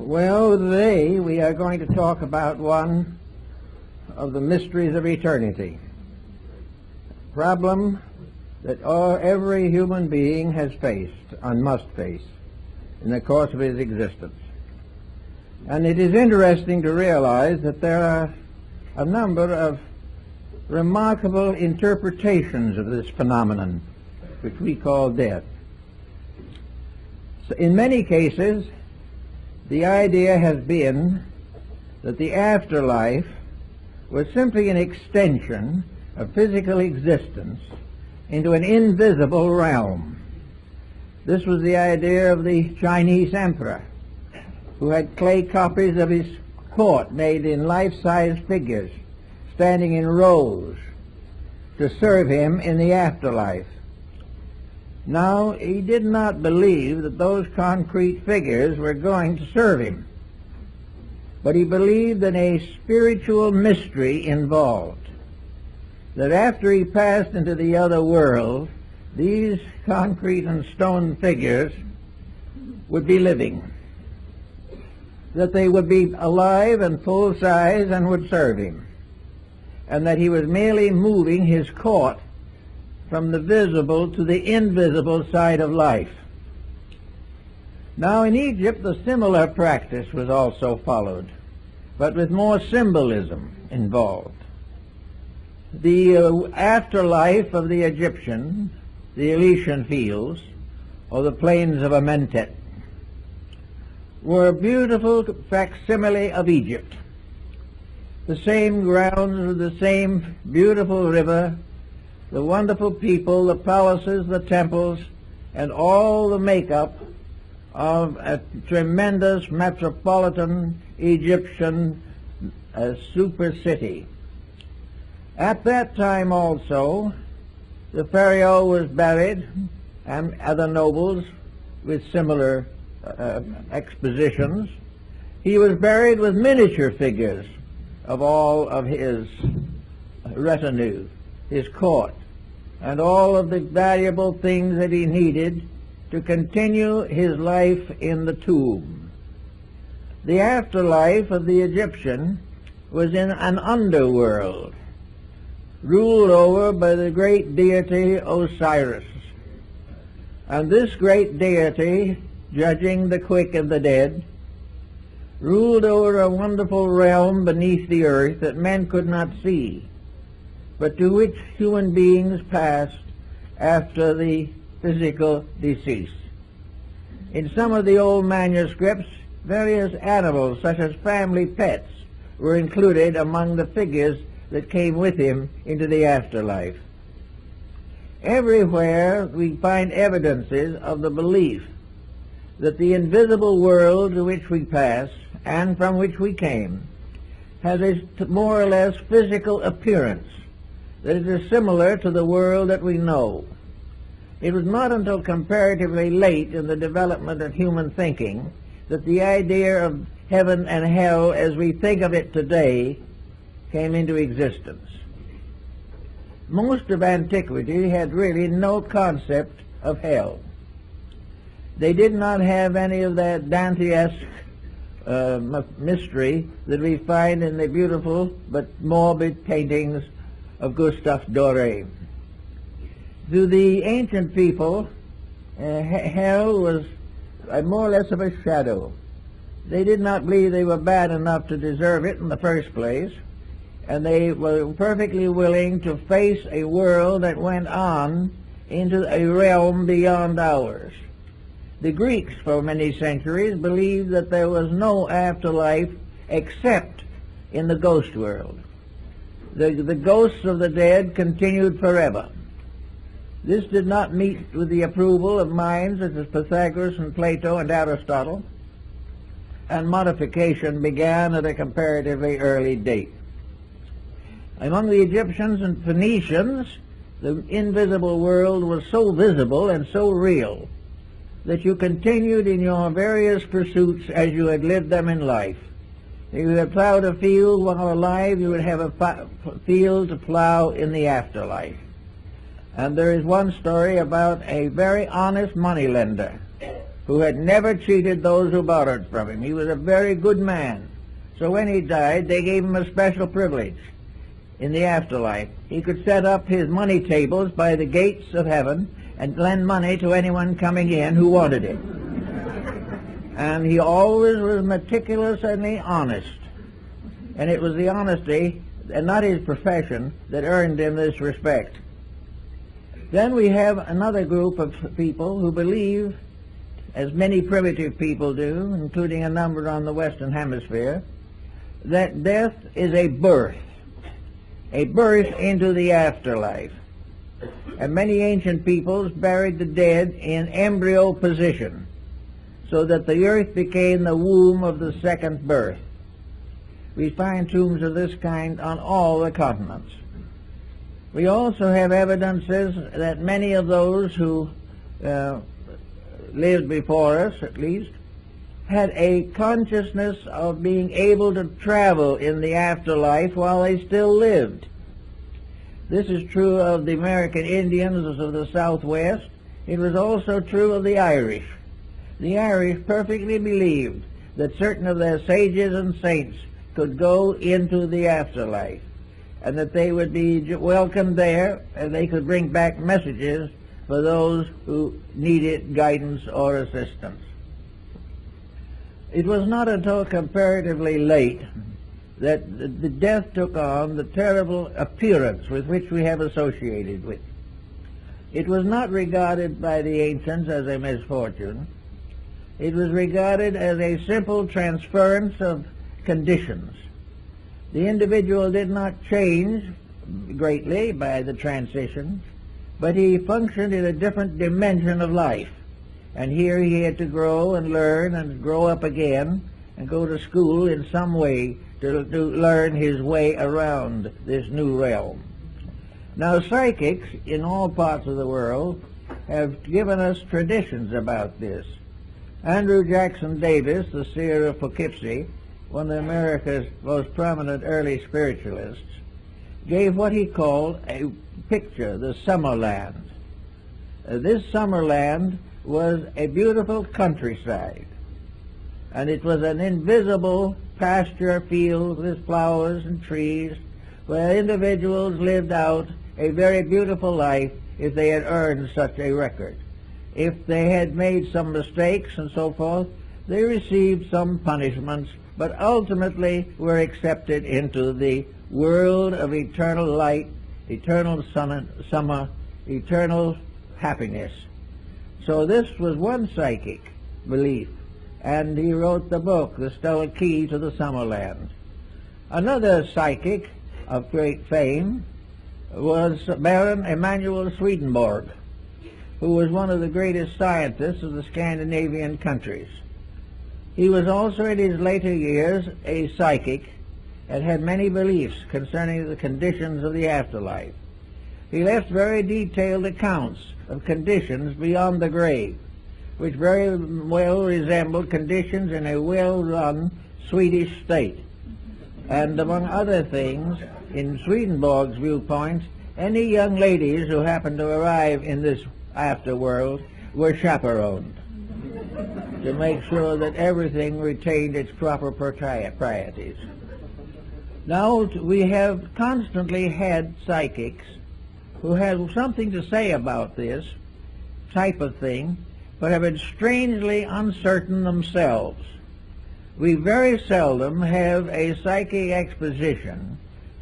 Well, today we are going to talk about one of the mysteries of eternity, a problem that every human being has faced and must face in the course of his existence. And it is interesting to realize that there are a number of remarkable interpretations of this phenomenon, which we call death. So in many cases, the idea has been that the afterlife was simply an extension of physical existence into an invisible realm. This was the idea of the Chinese emperor, who had clay copies of his court made in life-size figures, standing in rows to serve him in the afterlife. Now, he did not believe that those concrete figures were going to serve him, but he believed in a spiritual mystery involved, that after he passed into the other world, these concrete and stone figures would be living, that they would be alive and full size and would serve him, and that he was merely moving his court from the visible to the invisible side of life. Now in Egypt a similar practice was also followed, but with more symbolism involved. The afterlife of the Egyptian, the Elysian fields, or the plains of Amentet, were a beautiful facsimile of Egypt. The same grounds with the same beautiful river, the wonderful people, the palaces, the temples, and all the makeup of a tremendous metropolitan Egyptian super city. At that time also, the pharaoh was buried, and other nobles with similar expositions. He was buried with miniature figures of all of his retinue, his court, and all of the valuable things that he needed to continue his life in the tomb. The afterlife of the Egyptian was in an underworld, ruled over by the great deity Osiris. And this great deity, judging the quick and the dead, ruled over a wonderful realm beneath the earth that men could not see, but to which human beings passed after the physical decease. In some of the old manuscripts, various animals, such as family pets, were included among the figures that came with him into the afterlife. Everywhere we find evidences of the belief that the invisible world to which we pass and from which we came has a more or less physical appearance, that it is similar to the world that we know. It was not until comparatively late in the development of human thinking that the idea of heaven and hell as we think of it today came into existence. Most of antiquity had really no concept of hell. They did not have any of that Dantesque mystery that we find in the beautiful but morbid paintings of Gustave Doré. To the ancient people, hell was more or less of a shadow. They did not believe they were bad enough to deserve it in the first place, and they were perfectly willing to face a world that went on into a realm beyond ours. The Greeks, for many centuries, believed that there was no afterlife except in the ghost world. The ghosts of the dead continued forever. This did not meet with the approval of minds such as Pythagoras and Plato and Aristotle, and modification began at a comparatively early date. Among the Egyptians and Phoenicians, the invisible world was so visible and so real that you continued in your various pursuits as you had lived them in life. If you had plowed a field while alive, you would have a field to plow in the afterlife. And there is one story about a very honest moneylender who had never cheated those who borrowed from him. He was a very good man. So when he died, they gave him a special privilege in the afterlife. He could set up his money tables by the gates of heaven and lend money to anyone coming in who wanted it. And he always was meticulously honest. And it was the honesty, and not his profession, that earned him this respect. Then we have another group of people who believe, as many primitive people do, including a number on the Western Hemisphere, that death is a birth into the afterlife. And many ancient peoples buried the dead in embryo position, so that the earth became the womb of the second birth. We find tombs of this kind on all the continents. We also have evidences that many of those who lived before us, at least, had a consciousness of being able to travel in the afterlife while they still lived. This is true of the American Indians of the Southwest. It was also true of the Irish. The Irish perfectly believed that certain of their sages and saints could go into the afterlife, and that they would be welcomed there, and they could bring back messages for those who needed guidance or assistance. It was not until comparatively late that the death took on the terrible appearance with which we have associated with. It was not regarded by the ancients as a misfortune. It was regarded as a simple transference of conditions. The individual did not change greatly by the transition, but he functioned in a different dimension of life. And here he had to grow and learn and grow up again and go to school in some way to learn his way around this new realm. Now, psychics in all parts of the world have given us traditions about this. Andrew Jackson Davis, the seer of Poughkeepsie, one of America's most prominent early spiritualists, gave what he called a picture, the Summerland. This Summerland was a beautiful countryside, and it was an invisible pasture field with flowers and trees where individuals lived out a very beautiful life if they had earned such a record. If they had made some mistakes and so forth, they received some punishments, but ultimately were accepted into the world of eternal light, eternal summer, eternal happiness. So this was one psychic belief, and he wrote the book, The Stellar Key to the Summerland. Another psychic of great fame was Baron Emanuel Swedenborg, who was one of the greatest scientists of the Scandinavian countries. He was also in his later years a psychic and had many beliefs concerning the conditions of the afterlife. He left very detailed accounts of conditions beyond the grave, which very well resembled conditions in a well-run Swedish state. And among other things, in Swedenborg's viewpoint, any young ladies who happened to arrive in this afterworld were chaperoned to make sure that everything retained its proper proprieties. Now, we have constantly had psychics who have something to say about this type of thing, but have been strangely uncertain themselves. We very seldom have a psychic exposition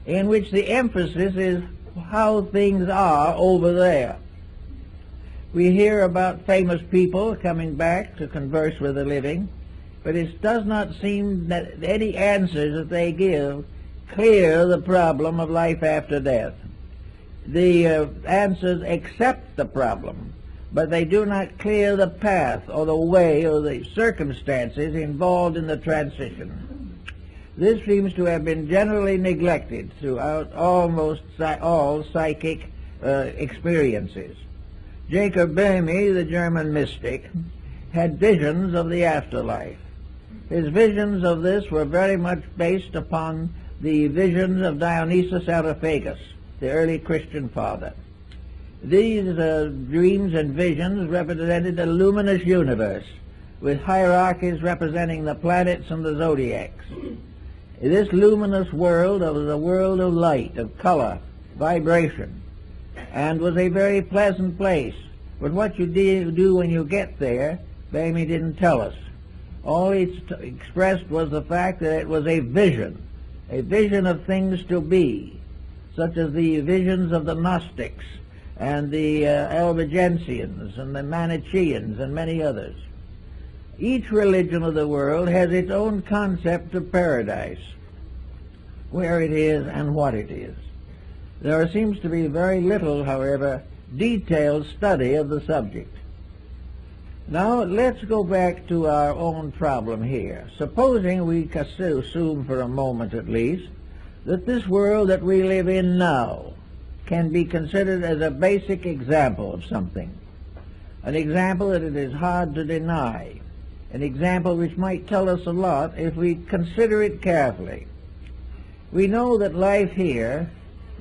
in which the emphasis is how things are over there. We hear about famous people coming back to converse with the living, but it does not seem that any answers that they give clear the problem of life after death. The answers accept the problem, but they do not clear the path or the way or the circumstances involved in the transition. This seems to have been generally neglected throughout almost all psychic experiences. Jacob Boehme, the German mystic, had visions of the afterlife. His visions of this were very much based upon the visions of Dionysius Areopagus, the early Christian father. These dreams and visions represented a luminous universe with hierarchies representing the planets and the zodiacs. This luminous world was a world of light, of color, vibration, and was a very pleasant place. But what you do when you get there, Bamey didn't tell us. All he expressed was the fact that it was a vision of things to be, such as the visions of the Gnostics and the Albigensians and the Manichaeans and many others. Each religion of the world has its own concept of paradise, where it is and what it is. There seems to be very little, however, detailed study of the subject. Now let's go back to our own problem here. Supposing we assume for a moment at least that this world that we live in now can be considered as a basic example of something, an example that it is hard to deny, an example which might tell us a lot if we consider it carefully. We know that life here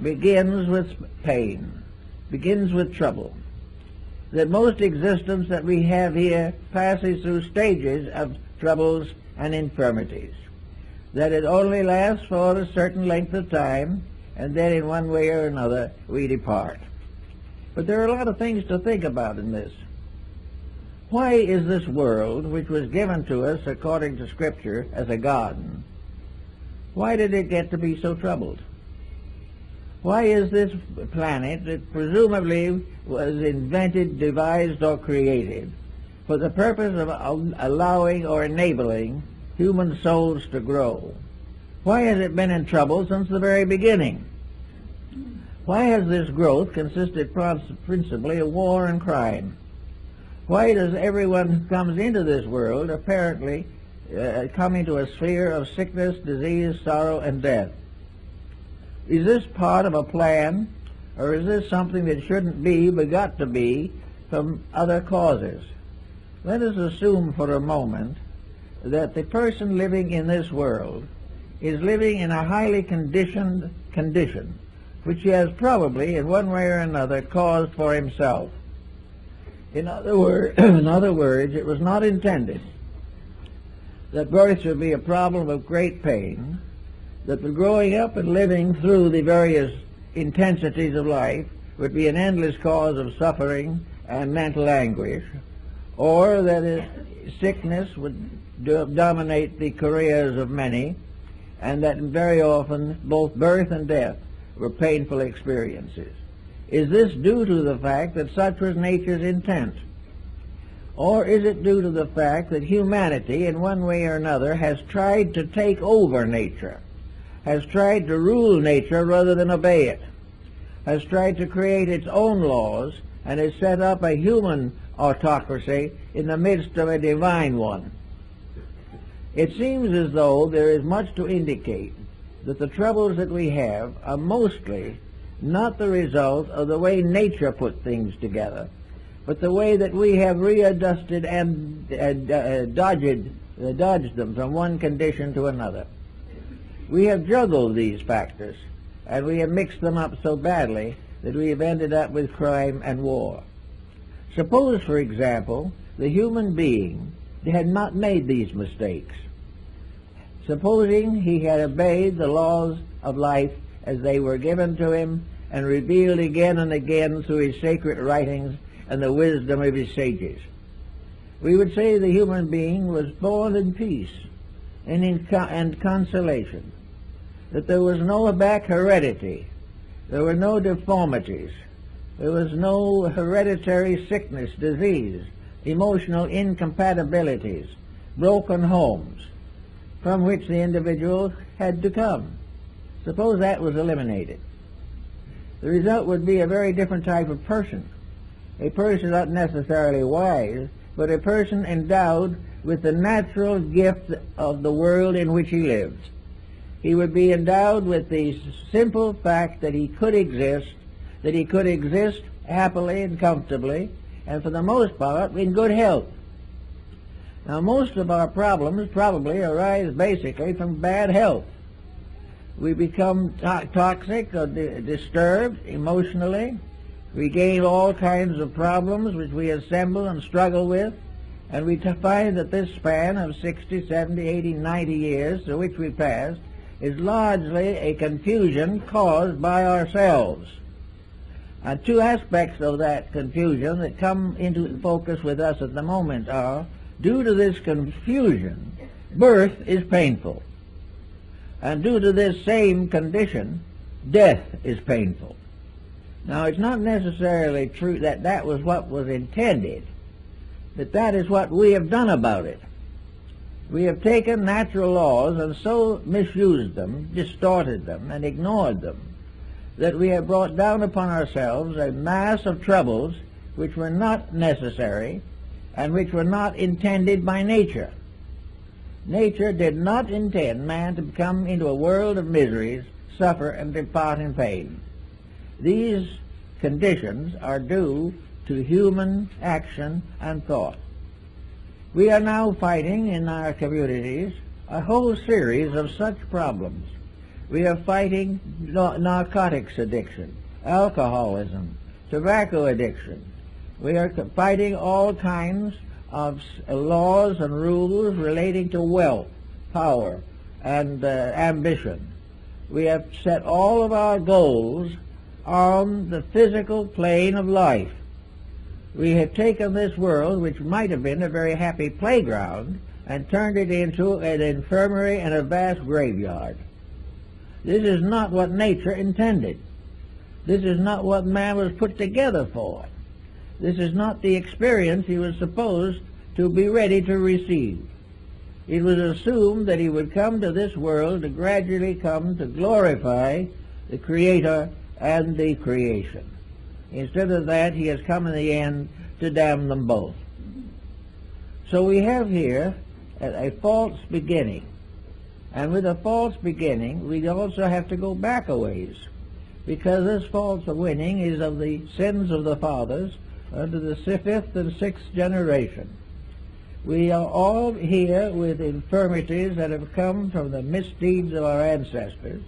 begins with pain, begins with trouble, that most existence that we have here passes through stages of troubles and infirmities, that it only lasts for a certain length of time, and then in one way or another we depart. But there are a lot of things to think about in this. Why is this world, which was given to us according to Scripture as a garden, why did it get to be so troubled? Why is this planet, that presumably was invented, devised, or created for the purpose of allowing or enabling human souls to grow, why has it been in trouble since the very beginning? Why has this growth consisted principally of war and crime? Why does everyone who comes into this world apparently come into a sphere of sickness, disease, sorrow, and death? Is this part of a plan, or is this something that shouldn't be but got to be from other causes? Let us assume for a moment that the person living in this world is living in a highly conditioned condition, which he has probably in one way or another caused for himself. In other words, it was not intended that birth should be a problem of great pain, that the growing up and living through the various intensities of life would be an endless cause of suffering and mental anguish, or that sickness would dominate the careers of many, and that very often both birth and death were painful experiences. Is this due to the fact that such was nature's intent? Or is it due to the fact that humanity, in one way or another, has tried to take over nature, has tried to rule nature rather than obey it, has tried to create its own laws, and has set up a human autocracy in the midst of a divine one? It seems as though there is much to indicate that the troubles that we have are mostly not the result of the way nature put things together, but the way that we have readjusted and dodged them from one condition to another. We have juggled these factors, and we have mixed them up so badly that we have ended up with crime and war. Suppose, for example, the human being had not made these mistakes. Supposing he had obeyed the laws of life as they were given to him and revealed again and again through his sacred writings and the wisdom of his sages, we would say the human being was born in peace and in consolation, that there was no back heredity, there were no deformities, there was no hereditary sickness, disease, emotional incompatibilities, broken homes, from which the individual had to come. Suppose that was eliminated. The result would be a very different type of person. A person not necessarily wise, but a person endowed with the natural gift of the world in which he lives. He would be endowed with the simple fact that he could exist happily and comfortably, and for the most part in good health. Now, most of our problems probably arise basically from bad health. We become toxic or disturbed emotionally. We gain all kinds of problems which we assemble and struggle with, And we find that this span of 60, 70, 80, 90 years through which we passed is largely a confusion caused by ourselves. And two aspects of that confusion that come into focus with us at the moment are, due to this confusion, birth is painful. And due to this same condition, death is painful. Now, it's not necessarily true that that was what was intended, but that is what we have done about it. We have taken natural laws and so misused them, distorted them, and ignored them, that we have brought down upon ourselves a mass of troubles which were not necessary and which were not intended by nature. Nature did not intend man to come into a world of miseries, suffer, and depart in pain. These conditions are due to human action and thought. We are now fighting in our communities a whole series of such problems. We are fighting narcotics addiction, alcoholism, tobacco addiction. We are fighting all kinds of laws and rules relating to wealth, power, and ambition. We have set all of our goals on the physical plane of life. We have taken this world, which might have been a very happy playground, and turned it into an infirmary and a vast graveyard. This is not what nature intended. This is not what man was put together for. This is not the experience he was supposed to be ready to receive. It was assumed that he would come to this world to gradually come to glorify the Creator and the creation. Instead of that, he has come in the end to damn them both. So we have here a false beginning. And with a false beginning, we also have to go back a ways, because this false beginning is of the sins of the fathers unto the fifth and sixth generation. We are all here with infirmities that have come from the misdeeds of our ancestors,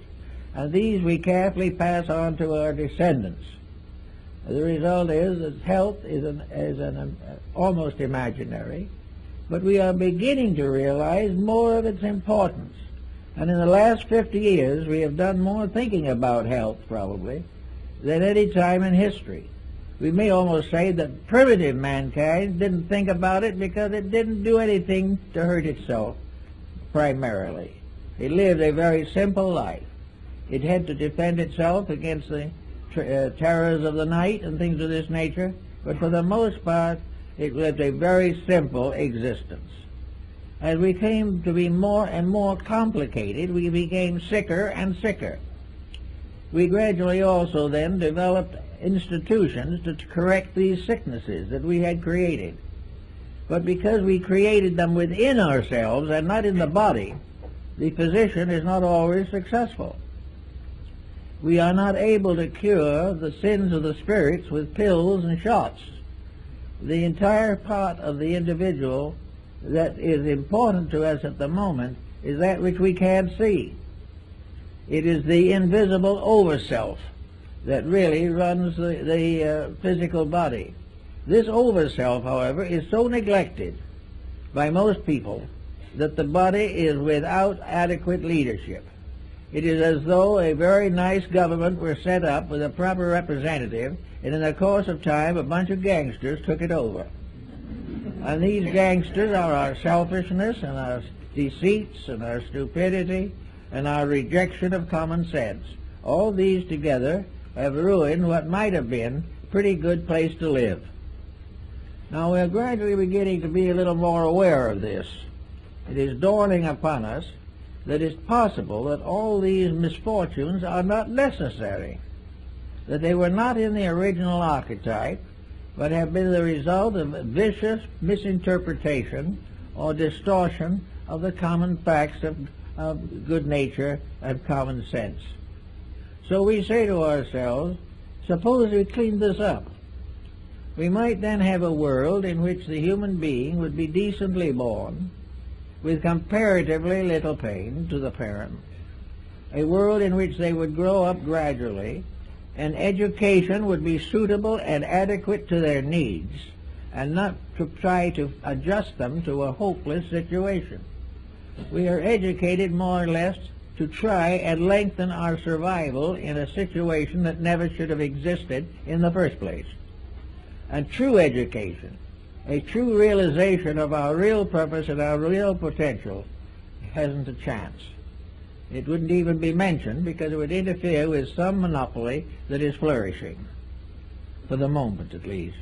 and these we carefully pass on to our descendants. The result is that health is almost imaginary, but we are beginning to realize more of its importance. And in the last 50 years, we have done more thinking about health, probably, than any time in history. We may almost say that primitive mankind didn't think about it because it didn't do anything to hurt itself, primarily. It lived a very simple life. It had to defend itself against the terrors of the night and things of this nature, but for the most part, it lived a very simple existence. As we came to be more and more complicated, we became sicker and sicker. We gradually also then developed institutions to correct these sicknesses that we had created. But because we created them within ourselves and not in the body, the physician is not always successful. We are not able to cure the sins of the spirits with pills and shots. The entire part of the individual that is important to us at the moment is that which we can't see. It is the invisible overself that really runs the physical body. This overself, however, is so neglected by most people that the body is without adequate leadership. It is as though a very nice government were set up with a proper representative, and in the course of time a bunch of gangsters took it over. And these gangsters are our selfishness and our deceits and our stupidity and our rejection of common sense. All these together have ruined what might have been a pretty good place to live. Now we're gradually beginning to be a little more aware of this. It is dawning upon us that it's possible that all these misfortunes are not necessary, that they were not in the original archetype, but have been the result of vicious misinterpretation or distortion of the common facts of good nature and common sense. So we say to ourselves, suppose we clean this up. We might then have a world in which the human being would be decently born, with comparatively little pain to the parent, a world in which they would grow up gradually, and education would be suitable and adequate to their needs, and not to try to adjust them to a hopeless situation. We are educated more or less to try and lengthen our survival in a situation that never should have existed in the first place. And true education, a true realization of our real purpose and our real potential, hasn't a chance. It wouldn't even be mentioned because it would interfere with some monopoly that is flourishing, for the moment at least.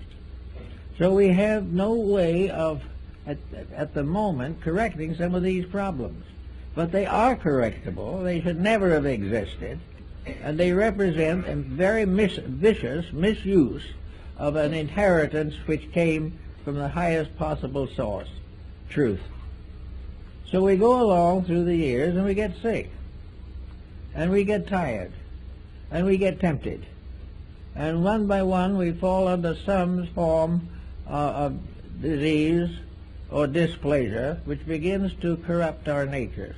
So we have no way of, at the moment, correcting some of these problems. But they are correctable. They should never have existed. And they represent a very vicious misuse of an inheritance which came from the highest possible source, truth. So we go along through the years and we get sick. And we get tired. And we get tempted. And one by one we fall under some form of disease or displeasure which begins to corrupt our natures.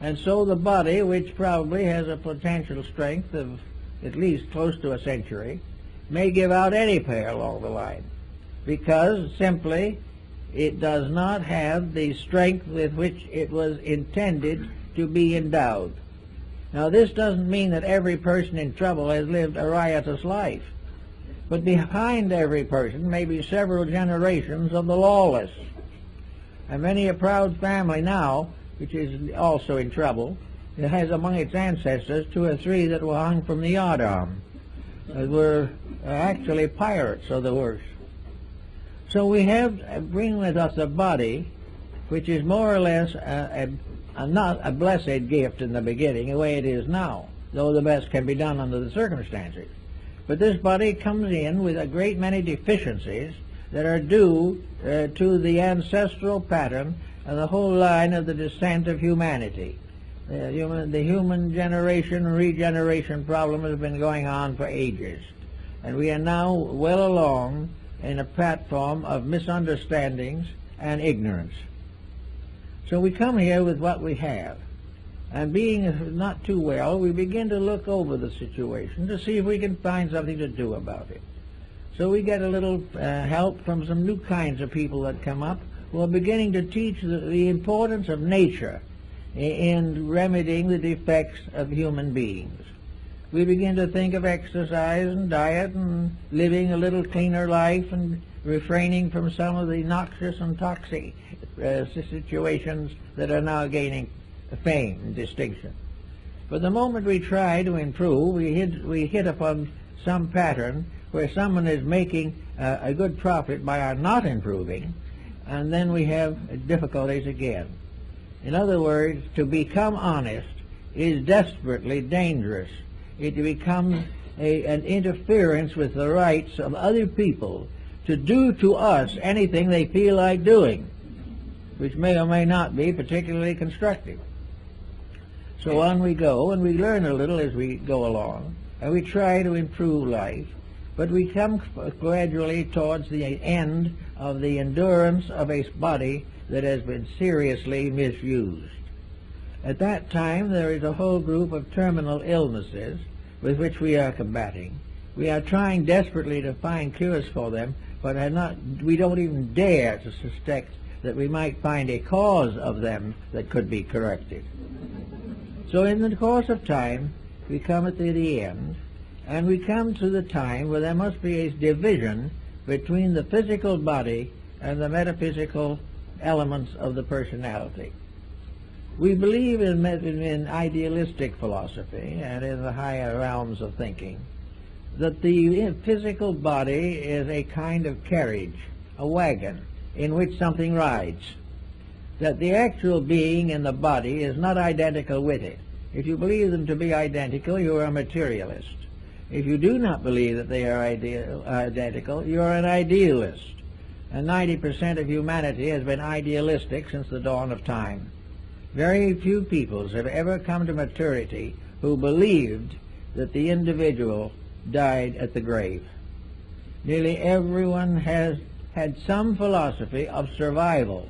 And so the body, which probably has a potential strength of at least close to a century, may give out any pair along the line, because simply it does not have the strength with which it was intended to be endowed. Now, this doesn't mean that every person in trouble has lived a riotous life, but behind every person may be several generations of the lawless. And many a proud family now, which is also in trouble, it has among its ancestors 2 or 3 that were hung from the yardarm, that were actually pirates of the worst. So we have bring with us a body which is more or less not a blessed gift in the beginning, the way it is now, though the best can be done under the circumstances. But this body comes in with a great many deficiencies that are due to the ancestral pattern of the whole line of the descent of humanity. The human generation and regeneration problem has been going on for ages. And we are now well along in a platform of misunderstandings and ignorance. So we come here with what we have. And being not too well, we begin to look over the situation to see if we can find something to do about it. So we get a little help from some new kinds of people that come up who are beginning to teach the importance of nature in remedying the defects of human beings. We begin to think of exercise and diet and living a little cleaner life and refraining from some of the noxious and toxic situations that are now gaining fame and distinction. But the moment we try to improve, we hit upon some pattern where someone is making a good profit by our not improving, and then we have difficulties again. In other words, to become honest is desperately dangerous. It becomes an interference with the rights of other people to do to us anything they feel like doing, which may or may not be particularly constructive. So on we go, and we learn a little as we go along, and we try to improve life, but we come gradually towards the end of the endurance of a body that has been seriously misused. At that time, there is a whole group of terminal illnesses with which we are combating. We are trying desperately to find cures for them, but we don't even dare to suspect that we might find a cause of them that could be corrected. So in the course of time, we come at the end, and we come to the time where there must be a division between the physical body and the metaphysical elements of the personality. We believe in idealistic philosophy and in the higher realms of thinking that the physical body is a kind of carriage, a wagon, in which something rides. That the actual being in the body is not identical with it. If you believe them to be identical, you are a materialist. If you do not believe that they are identical, you are an idealist. And 90% of humanity has been idealistic since the dawn of time. Very few peoples have ever come to maturity who believed that the individual died at the grave. Nearly everyone has had some philosophy of survival.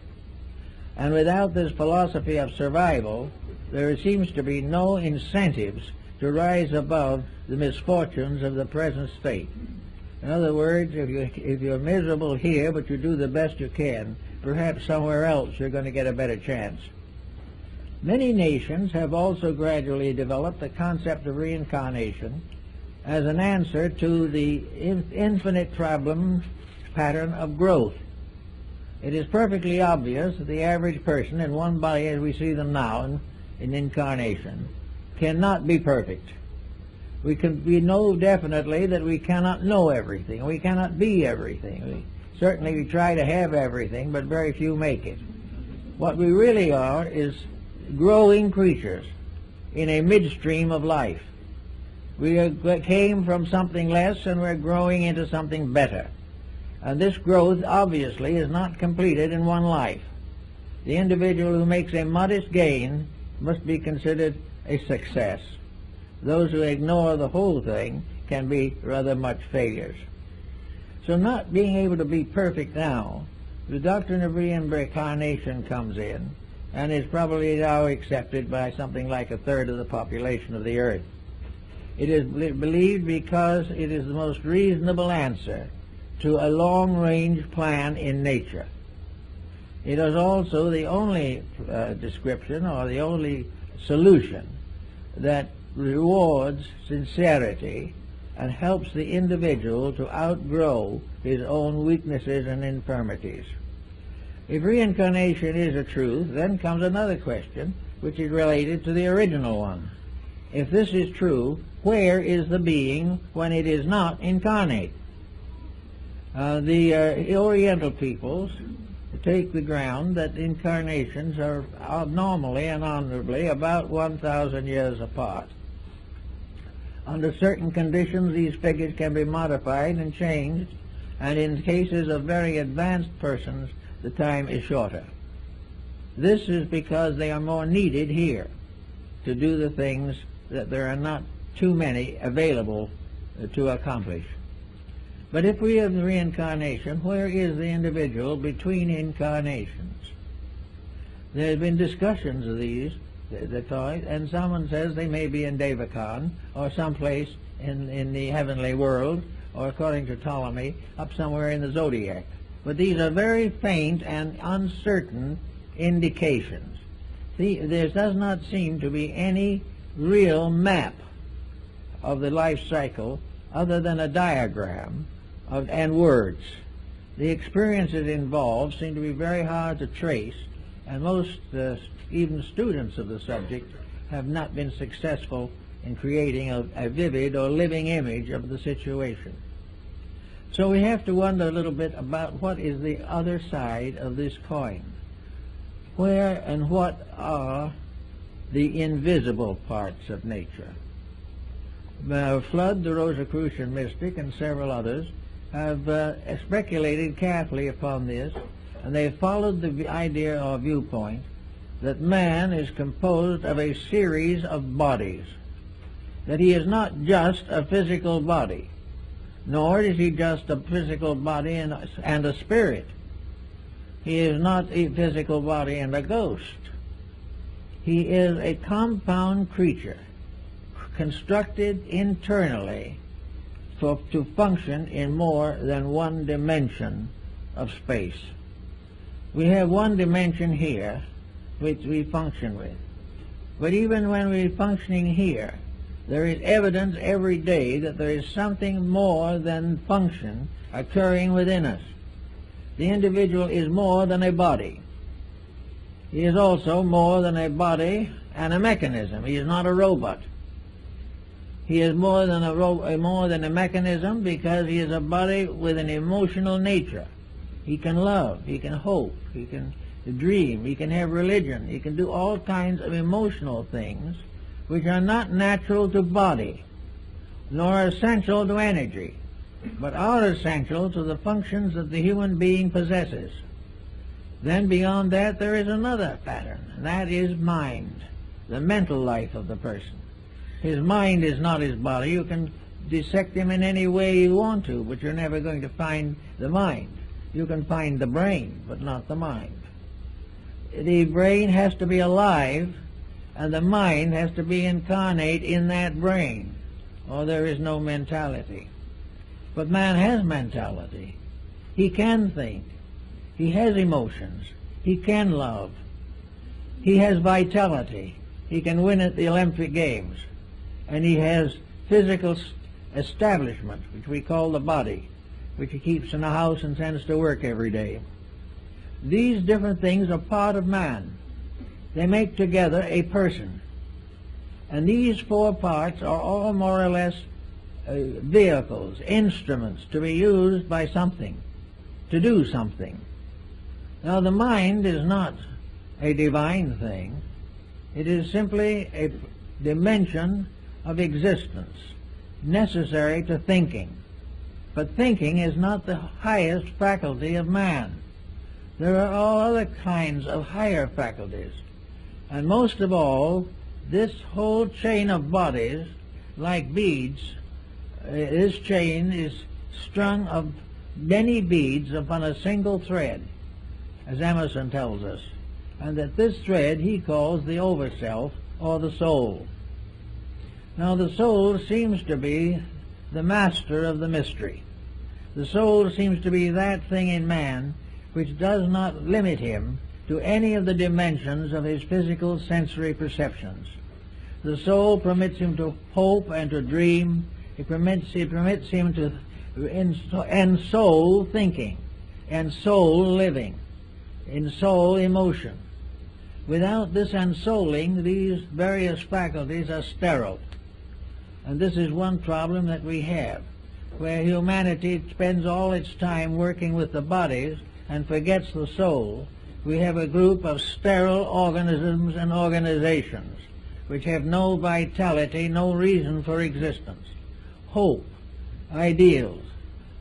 And without this philosophy of survival, there seems to be no incentives to rise above the misfortunes of the present state. In other words, if you're miserable here, but you do the best you can, perhaps somewhere else you're going to get a better chance. Many nations have also gradually developed the concept of reincarnation as an answer to the infinite problem pattern of growth. It is perfectly obvious that the average person in one body as we see them now in incarnation cannot be perfect. We know definitely that we cannot know everything. We cannot be everything. Certainly we try to have everything, but very few make it. What we really are is growing creatures in a midstream of life. We came from something less and we're growing into something better. And this growth obviously is not completed in one life. The individual who makes a modest gain must be considered a success. Those who ignore the whole thing can be rather much failures. So not being able to be perfect now, the doctrine of reincarnation comes in and is probably now accepted by something like a third of the population of the earth. It is believed because it is the most reasonable answer to a long-range plan in nature. It is also the only description or the only solution that rewards sincerity and helps the individual to outgrow his own weaknesses and infirmities. If reincarnation is a truth, then comes another question, which is related to the original one. If this is true, where is the being when it is not incarnate? The Oriental peoples take the ground that incarnations are normally and honorably about 1,000 years apart. Under certain conditions, these figures can be modified and changed, and in cases of very advanced persons, the time is shorter. This is because they are more needed here to do the things that there are not too many available to accomplish. But if we have reincarnation, where is the individual between incarnations? There have been discussions of these, and someone says they may be in Devakan or someplace in the heavenly world, or according to Ptolemy, up somewhere in the zodiac. But these are very faint and uncertain indications. There does not seem to be any real map of the life cycle other than a diagram and words. The experiences involved seem to be very hard to trace, and most even students of the subject have not been successful in creating a vivid or living image of the situation. So we have to wonder a little bit about what is the other side of this coin. Where and what are the invisible parts of nature? Flood, the Rosicrucian mystic, and several others have speculated carefully upon this, and they have followed the idea or viewpoint that man is composed of a series of bodies, that he is not just a physical body, nor is he just a physical body and a spirit. He is not a physical body and a ghost. He is a compound creature constructed internally to function in more than one dimension of space. We have one dimension here which we function with. But even when we're functioning here, there is evidence every day that there is something more than function occurring within us. The individual is more than a body. He is also more than a body and a mechanism. He is not a robot. He is more than a mechanism because he is a body with an emotional nature. He can love, he can hope, he can dream, he can have religion, he can do all kinds of emotional things which are not natural to body, nor essential to energy, but are essential to the functions that the human being possesses. Then beyond that there is another pattern, and that is mind, the mental life of the person. His mind is not his body. You can dissect him in any way you want to, but you're never going to find the mind. You can find the brain, but not the mind. The brain has to be alive, and the mind has to be incarnate in that brain, or there is no mentality. But man has mentality. He can think. He has emotions. He can love. He has vitality. He can win at the Olympic Games. And he has physical establishment, which we call the body, which he keeps in the house and sends to work every day. These different things are part of man. They make together a person. And these four parts are all more or less vehicles, instruments to be used by something, to do something. Now the mind is not a divine thing. It is simply a dimension of existence necessary to thinking. But thinking is not the highest faculty of man. There are all other kinds of higher faculties. And most of all, this whole chain of bodies, like beads, this chain is strung of many beads upon a single thread, as Emerson tells us, and that this thread he calls the overself, or the soul. Now the soul seems to be the master of the mystery. The soul seems to be that thing in man which does not limit him to any of the dimensions of his physical sensory perceptions. The soul permits him to hope and to dream. It permits him to ensoul thinking, ensoul living, ensoul emotion. Without this ensouling, these various faculties are sterile. And this is one problem that we have, where humanity spends all its time working with the bodies and forgets the soul. We have a group of sterile organisms and organizations which have no vitality, no reason for existence. Hope, ideals,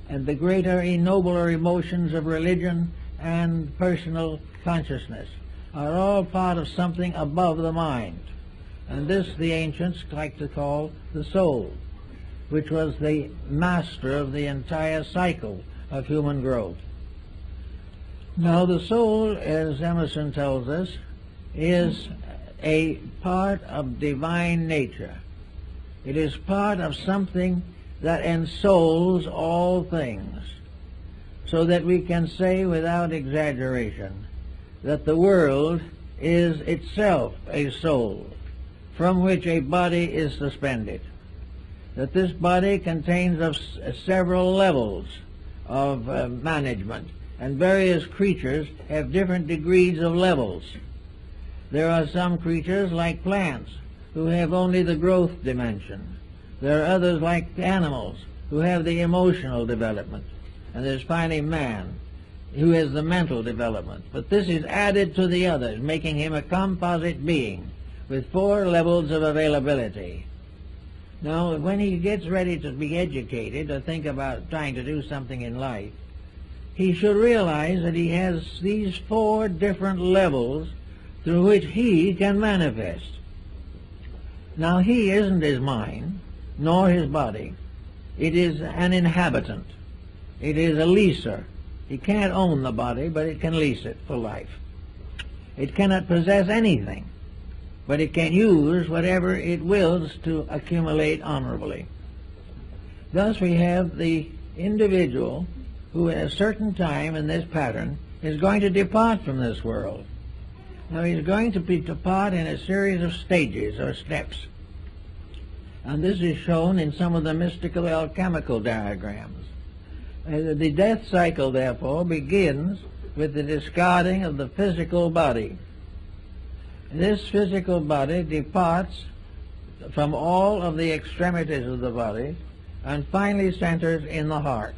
and the greater, nobler emotions of religion and personal consciousness are all part of something above the mind. And this the ancients like to call the soul, which was the master of the entire cycle of human growth. Now the soul, as Emerson tells us, is a part of divine nature. It is part of something that ensouls all things, so that we can say without exaggeration that the world is itself a soul from which a body is suspended, that this body contains of several levels of management, and various creatures have different degrees of levels. There are some creatures like plants who have only the growth dimension. There are others like animals who have the emotional development. And there's finally man who has the mental development. But this is added to the others, making him a composite being with 4 levels of availability. Now, when he gets ready to be educated or think about trying to do something in life, he should realize that he has these 4 different levels through which he can manifest. Now, he isn't his mind, nor his body. It is an inhabitant. It is a leaser. He can't own the body, but it can lease it for life. It cannot possess anything, but it can use whatever it wills to accumulate honorably. Thus we have the individual who at a certain time in this pattern is going to depart from this world. Now he's going to depart in a series of stages or steps. And this is shown in some of the mystical alchemical diagrams. The death cycle, therefore, begins with the discarding of the physical body. This physical body departs from all of the extremities of the body and finally centers in the heart.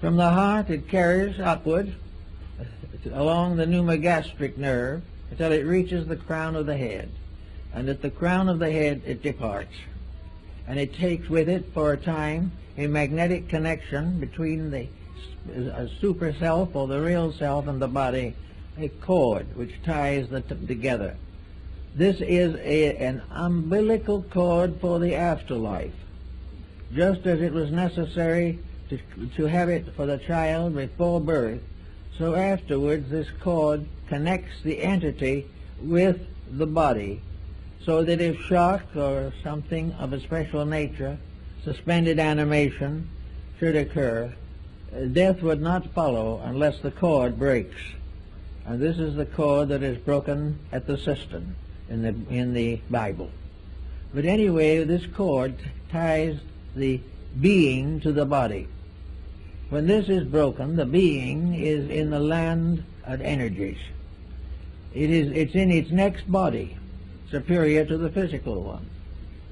From the heart it carries upward along the pneumogastric nerve until it reaches the crown of the head. And at the crown of the head it departs. And it takes with it for a time a magnetic connection between the super self or the real self and the body, a cord which ties them together. This is an umbilical cord for the afterlife. Just as it was necessary to have it for the child before birth, so afterwards this cord connects the entity with the body, so that if shock or something of a special nature, suspended animation, should occur, death would not follow unless the cord breaks. And this is the cord that is broken at the cistern in the Bible. But anyway, this cord ties the being to the body. When this is broken, the being is in the land of energies. It's in its next body, superior to the physical one.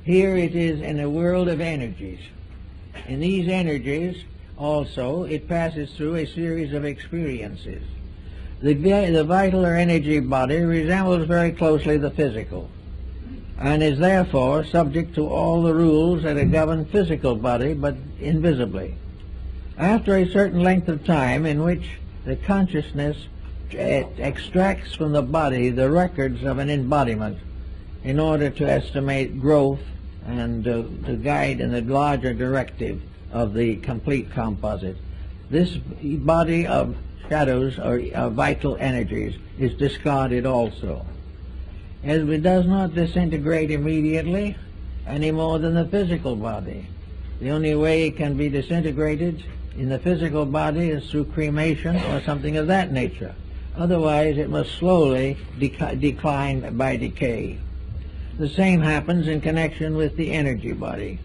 Here it is in a world of energies. In these energies, also, it passes through a series of experiences. The vital or energy body resembles very closely the physical, and is therefore subject to all the rules that govern physical body, but invisibly. After a certain length of time in which the consciousness extracts from the body the records of an embodiment in order to estimate growth and to guide in the larger directive of the complete composite, this body of shadows or vital energies is discarded also. As it does not disintegrate immediately any more than the physical body. The only way it can be disintegrated in the physical body is through cremation or something of that nature. Otherwise it must slowly decline by decay. The same happens in connection with the energy body.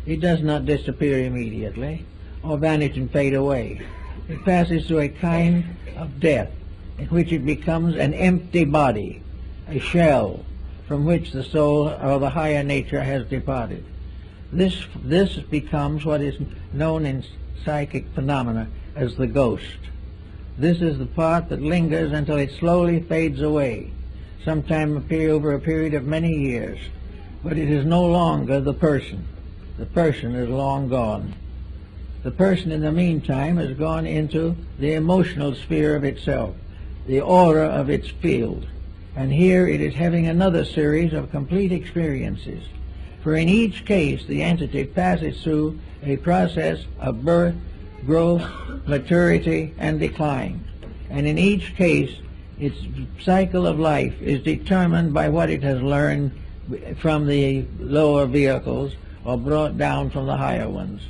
It does not disappear immediately or vanish and fade away. It passes through a kind of death in which it becomes an empty body, a shell from which the soul or the higher nature has departed. This becomes what is known in psychic phenomena as the ghost. This is the part that lingers until it slowly fades away, sometime over a period of many years. But it is no longer the person. The person is long gone. The person in the meantime has gone into the emotional sphere of itself, the aura of its field. And here it is having another series of complete experiences. For in each case the entity passes through a process of birth, growth, maturity, and decline. And in each case its cycle of life is determined by what it has learned from the lower vehicles or brought down from the higher ones.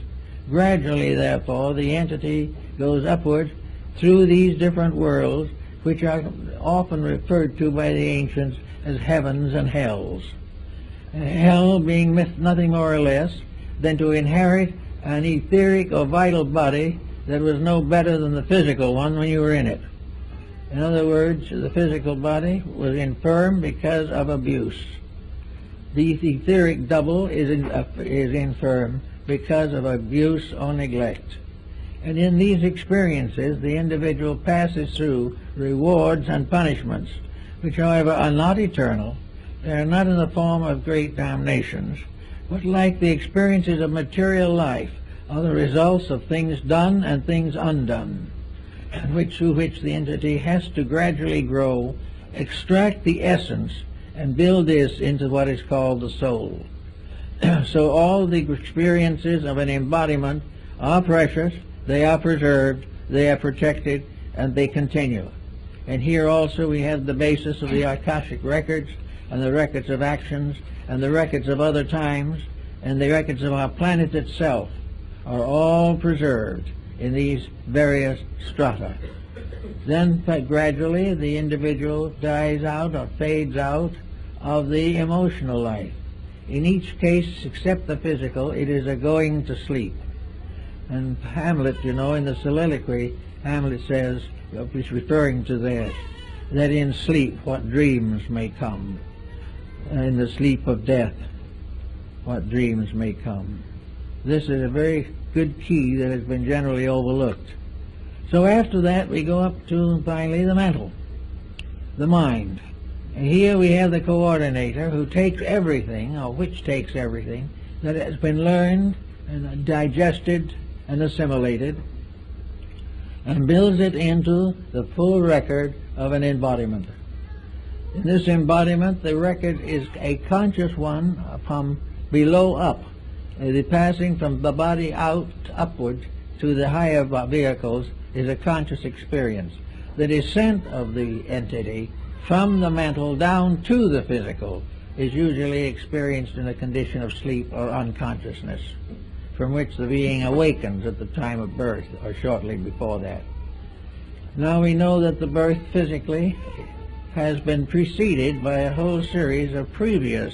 Gradually, therefore, the entity goes upward through these different worlds, which are often referred to by the ancients as heavens and hells. Hell being nothing more or less than to inherit an etheric or vital body that was no better than the physical one when you were in it. In other words, the physical body was infirm because of abuse. The etheric double is infirm because of abuse or neglect. And in these experiences, the individual passes through rewards and punishments, which, however, are not eternal. They are not in the form of great damnations, but like the experiences of material life, are the results of things done and things undone, through which the entity has to gradually grow, extract the essence, and build this into what is called the soul. So all the experiences of an embodiment are precious, they are preserved, they are protected, and they continue. And here also we have the basis of the Akashic records, and the records of actions, and the records of other times, and the records of our planet itself are all preserved in these various strata. Then gradually the individual dies out or fades out of the emotional life. In each case, except the physical, it is a going to sleep. And Hamlet, in the soliloquy, Hamlet says, he's referring to that in sleep what dreams may come. In the sleep of death, what dreams may come. This is a very good key that has been generally overlooked. So after that we go up to finally the mental, the mind. And here we have the coordinator who takes everything, or which takes everything, that has been learned and digested and assimilated, and builds it into the full record of an embodiment. In this embodiment, the record is a conscious one from below up. The passing from the body out upward to the higher vehicles is a conscious experience. The descent of the entity from the mental down to the physical is usually experienced in a condition of sleep or unconsciousness. from which the being awakens at the time of birth or shortly before that. Now we know that the birth physically has been preceded by a whole series of previous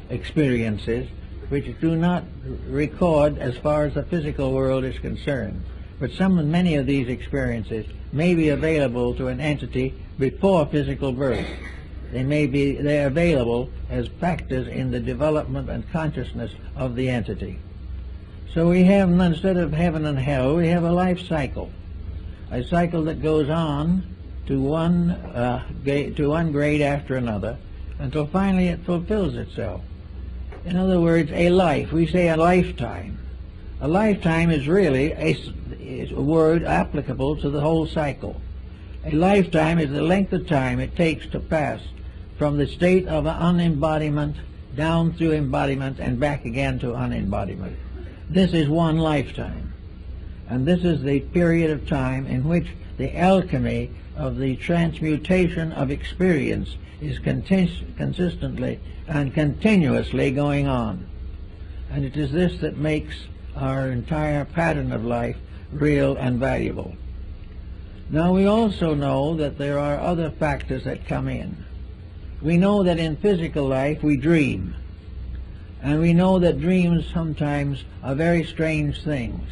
experiences which do not record as far as the physical world is concerned. But many of these experiences may be available to an entity before physical birth. They're available as factors in the development and consciousness of the entity. So we have, instead of heaven and hell, we have a life cycle. A cycle that goes on to one grade after another until finally it fulfills itself. In other words, a life. We say a lifetime. A lifetime is really a word applicable to the whole cycle. A lifetime is the length of time it takes to pass from the state of unembodiment down through embodiment and back again to unembodiment. This is one lifetime. And this is the period of time in which the alchemy of the transmutation of experience is consistently and continuously going on. And it is this that makes our entire pattern of life real and valuable. Now we also know that there are other factors that come in. We know that in physical life we dream. And we know that dreams sometimes are very strange things.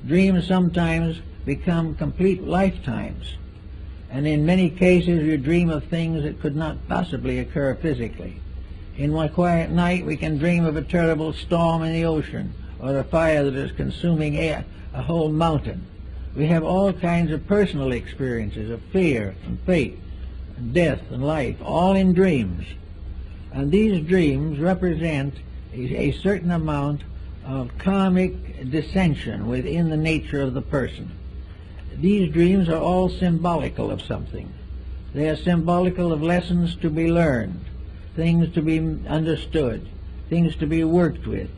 Dreams sometimes become complete lifetimes. And in many cases you dream of things that could not possibly occur physically. In one quiet night we can dream of a terrible storm in the ocean, or a fire that is consuming a whole mountain. We have all kinds of personal experiences of fear and fate and death and life, all in dreams. And these dreams represent a certain amount of karmic dissension within the nature of the person. These dreams are all symbolical of something. They are symbolical of lessons to be learned, things to be understood, things to be worked with,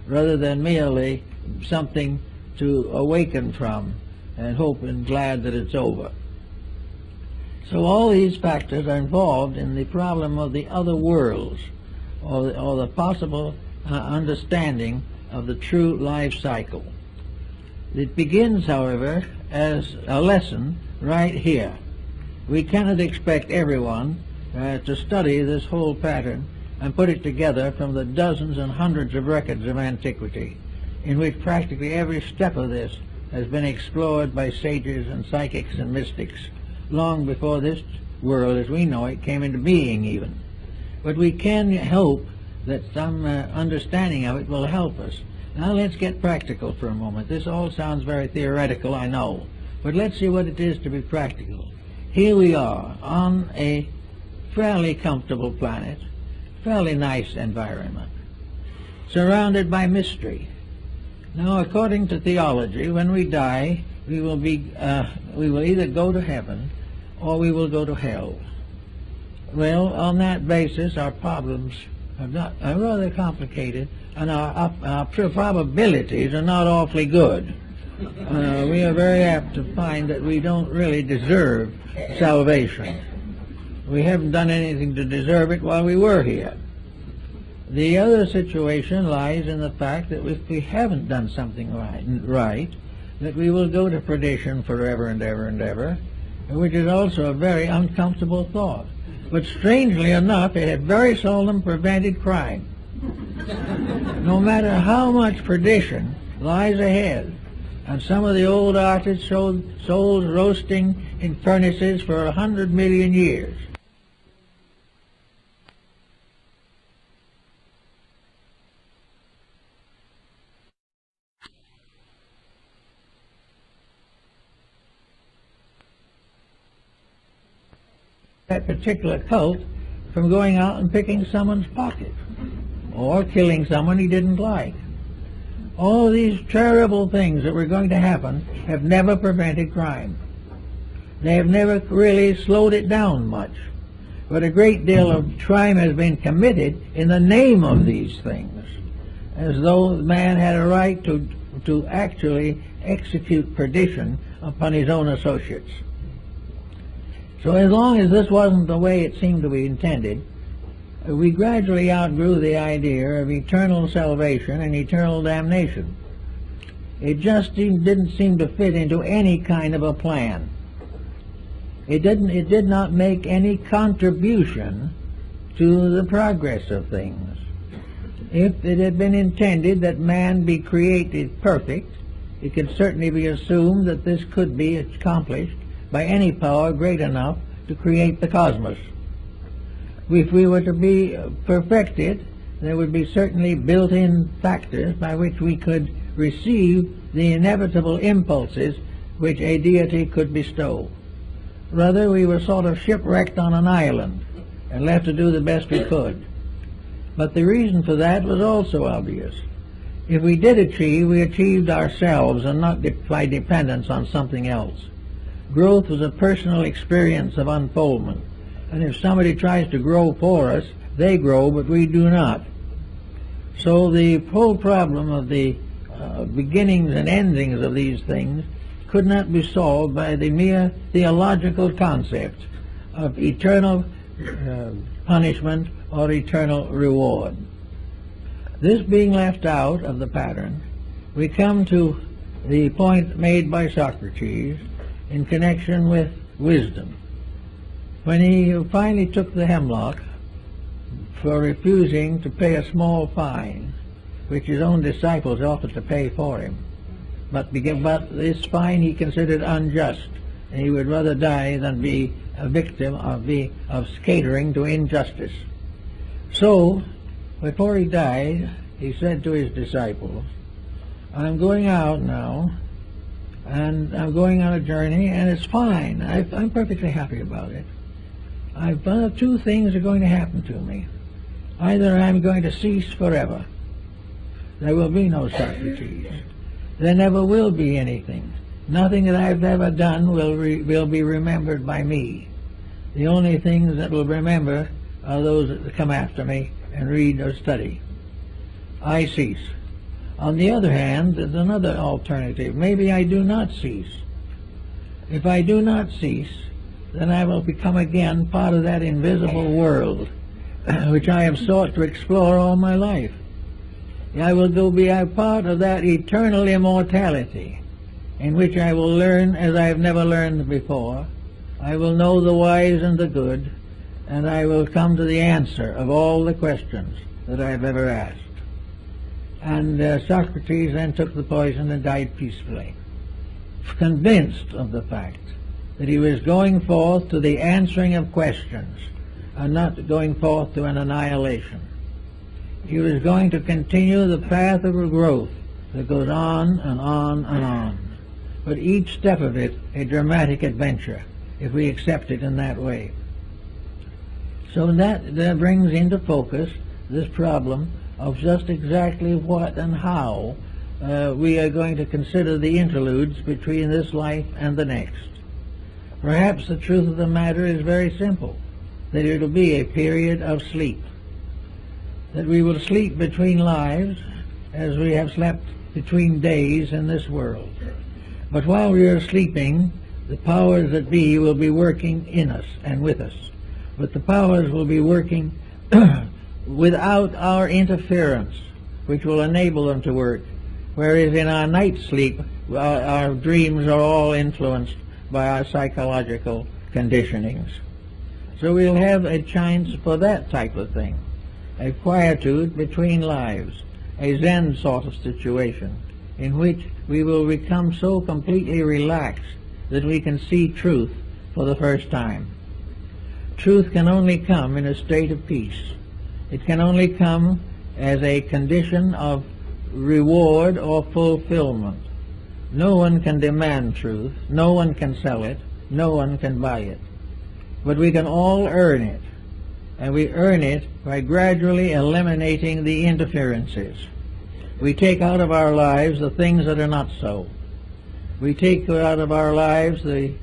rather than merely something to awaken from and hope and glad that it's over. So all these factors are involved in the problem of the other worlds, or the possible understanding of the true life cycle. It begins, however, as a lesson right here. We cannot expect everyone to study this whole pattern and put it together from the dozens and hundreds of records of antiquity, in which practically every step of this has been explored by sages and psychics and mystics long before this world as we know it came into being even. But we can hope that some understanding of it will help us. Now let's get practical for a moment. This all sounds very theoretical, I know, but let's see what it is to be practical. Here we are on a fairly comfortable planet, fairly nice environment, surrounded by mystery. Now, according to theology, when we die, we will either go to heaven or we will go to hell. Well, on that basis, our problems are rather complicated, and our probabilities are not awfully good. We are very apt to find that we don't really deserve salvation. We haven't done anything to deserve it while we were here. The other situation lies in the fact that if we haven't done something right, that we will go to perdition forever and ever and ever, which is also a very uncomfortable thought. But strangely enough, it has very seldom prevented crime. No matter how much perdition lies ahead, and some of the old artists showed souls roasting in furnaces for 100 million years. That particular cult from going out and picking someone's pocket or killing someone he didn't like. All these terrible things that were going to happen have never prevented crime. They have never really slowed it down much. But a great deal of crime has been committed in the name of these things, as though man had a right to actually execute perdition upon his own associates. So as long as this wasn't the way it seemed to be intended, we gradually outgrew the idea of eternal salvation and eternal damnation. It just didn't seem to fit into any kind of a plan. It did not make any contribution to the progress of things. If it had been intended that man be created perfect, it could certainly be assumed that this could be accomplished by any power great enough to create the cosmos. If we were to be perfected, there would be certainly built-in factors by which we could receive the inevitable impulses which a deity could bestow. Rather, we were sort of shipwrecked on an island and left to do the best we could. But the reason for that was also obvious. If we did achieve, we achieved ourselves and not by dependence on something else. Growth was a personal experience of unfoldment, and if somebody tries to grow for us, they grow, but we do not. So the whole problem of the beginnings and endings of these things could not be solved by the mere theological concept of eternal punishment or eternal reward. This being left out of the pattern, we come to the point made by Socrates in connection with wisdom. When he finally took the hemlock for refusing to pay a small fine, which his own disciples offered to pay for him, but this fine he considered unjust, and he would rather die than be a victim of catering to injustice. So, before he died, he said to his disciples, "I'm going out now, and I'm going on a journey, and it's fine. I'm perfectly happy about it. Two things are going to happen to me. Either I'm going to cease forever. There will be no Socrates. There never will be anything. Nothing that I've ever done will be remembered by me. The only things that will remember are those that come after me and read or study. I cease. On the other hand, there's another alternative. Maybe I do not cease. If I do not cease, then I will become again part of that invisible world which I have sought to explore all my life. I will go be a part of that eternal immortality in which I will learn as I have never learned before. I will know the wise and the good, and I will come to the answer of all the questions that I have ever asked." And Socrates then took the poison and died peacefully, convinced of the fact that he was going forth to the answering of questions and not going forth to an annihilation. He was going to continue the path of growth that goes on and on and on, but each step of it a dramatic adventure, if we accept it in that way. So that brings into focus this problem of just exactly what and how we are going to consider the interludes between this life and the next. Perhaps the truth of the matter is very simple, that it will be a period of sleep, that we will sleep between lives as we have slept between days in this world. But while we are sleeping, the powers that be will be working in us and with us. But the powers will be working without our interference, which will enable them to work. Whereas in our night sleep, our dreams are all influenced by our psychological conditionings. So we'll have a chance for that type of thing, a quietude between lives, a Zen sort of situation, in which we will become so completely relaxed that we can see truth for the first time. Truth can only come in a state of peace. It can only come as a condition of reward or fulfillment. No one can demand truth, no one can sell it, no one can buy it. But we can all earn it, and we earn it by gradually eliminating the interferences. We take out of our lives the things that are not so. We take out of our lives the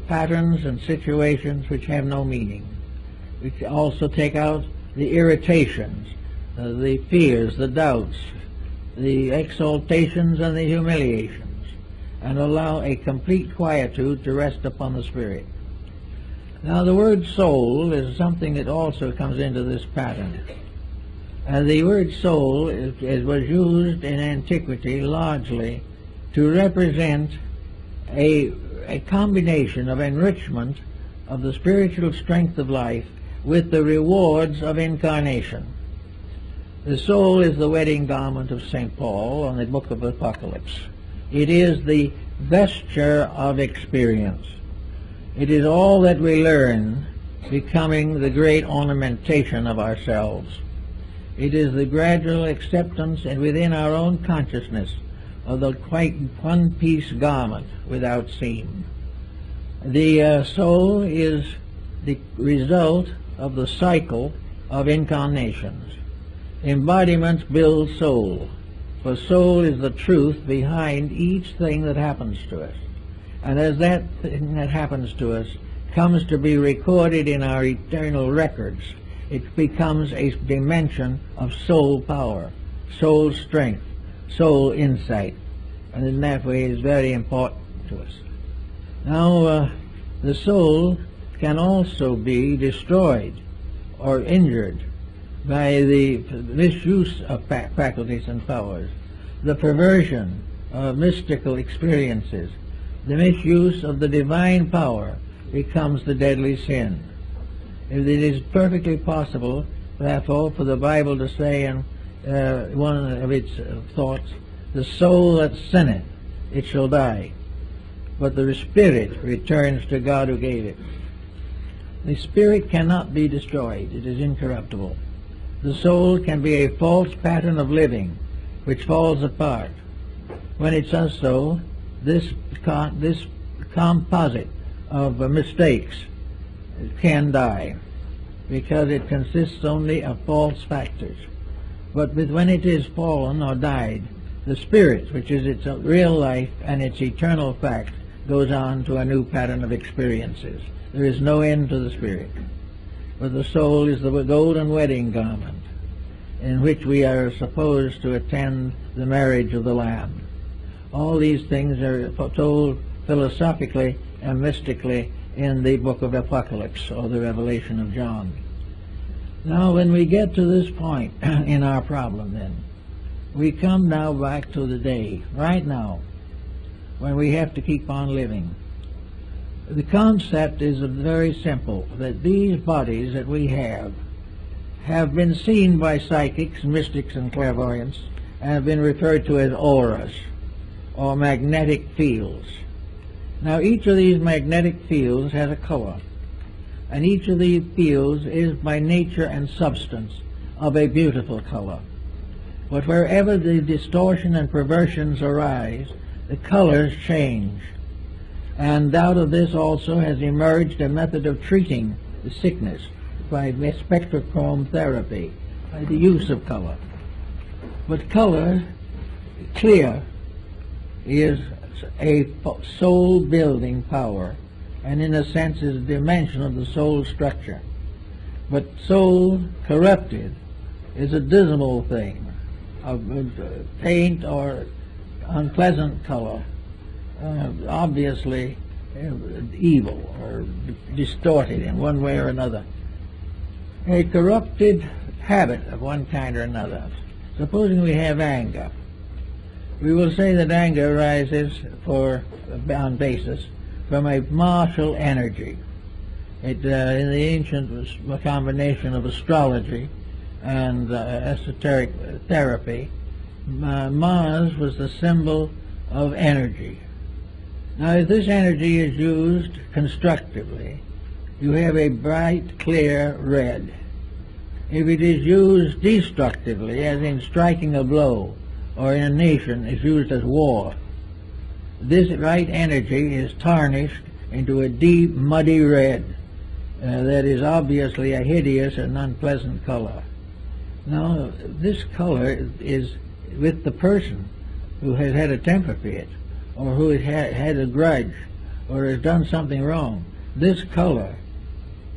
patterns and situations which have no meaning. We also take out the irritations, the fears, the doubts, the exaltations and the humiliations, and allow a complete quietude to rest upon the spirit. Now the word soul is something that also comes into this pattern. The word soul was used in antiquity largely to represent a combination of enrichment of the spiritual strength of life with the rewards of incarnation. The soul is the wedding garment of St. Paul in the book of Apocalypse. It is the vesture of experience. It is all that we learn becoming the great ornamentation of ourselves. It is the gradual acceptance and within our own consciousness of the quite one-piece garment without seam. The soul is the result of the cycle of incarnations. Embodiments build soul, for soul is the truth behind each thing that happens to us. And as that thing that happens to us comes to be recorded in our eternal records, it becomes a dimension of soul power, soul strength, soul insight, and in that way is very important to us. Now, the soul can also be destroyed or injured by the misuse of faculties and powers, the perversion of mystical experiences, the misuse of the divine power becomes the deadly sin. It is perfectly possible, therefore, for the Bible to say in one of its thoughts, the soul that sinneth, it shall die, but the spirit returns to God who gave it. The spirit cannot be destroyed. It is incorruptible. The soul can be a false pattern of living which falls apart. When it does so, this composite of mistakes can die, because it consists only of false factors. But when it is fallen or died, the spirit, which is its real life and its eternal fact, goes on to a new pattern of experiences. There is no end to the spirit. But the soul is the golden wedding garment in which we are supposed to attend the marriage of the Lamb. All these things are told philosophically and mystically in the book of Apocalypse, or the Revelation of John. Now, when we get to this point in our problem, then, we come now back to the day, right now, when we have to keep on living. The concept is very simple, that these bodies that we have been seen by psychics, mystics, and clairvoyants, and have been referred to as auras, or magnetic fields. Now, each of these magnetic fields has a color, and each of these fields is by nature and substance of a beautiful color. But wherever the distortion and perversions arise, the colors change. And out of this also has emerged a method of treating the sickness by spectrochrome therapy, by the use of color. But color, clear, is a soul-building power, and in a sense is a dimension of the soul structure. But soul corrupted is a dismal thing, of paint or unpleasant color, obviously evil or distorted in one way or another. A corrupted habit of one kind or another. Supposing we have anger, we will say that anger arises on basis from a martial energy. It in the ancient was a combination of astrology and esoteric therapy. Mars was the symbol of energy. Now, if this energy is used constructively, you have a bright, clear red. If it is used destructively, as in striking a blow, or in a nation is used as war, this right energy is tarnished into a deep, muddy red that is obviously a hideous and unpleasant color. Now, this color is with the person who has had a temper fit, or who has had a grudge, or has done something wrong. This color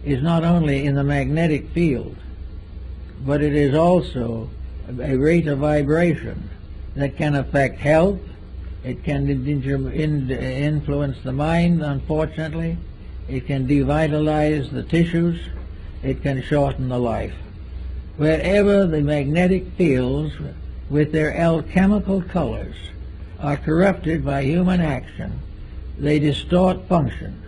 is not only in the magnetic field, but it is also a rate of vibration that can affect health. It can influence the mind, unfortunately. It can devitalize the tissues. It can shorten the life. Wherever the magnetic fields with their alchemical colors are corrupted by human action, they distort function,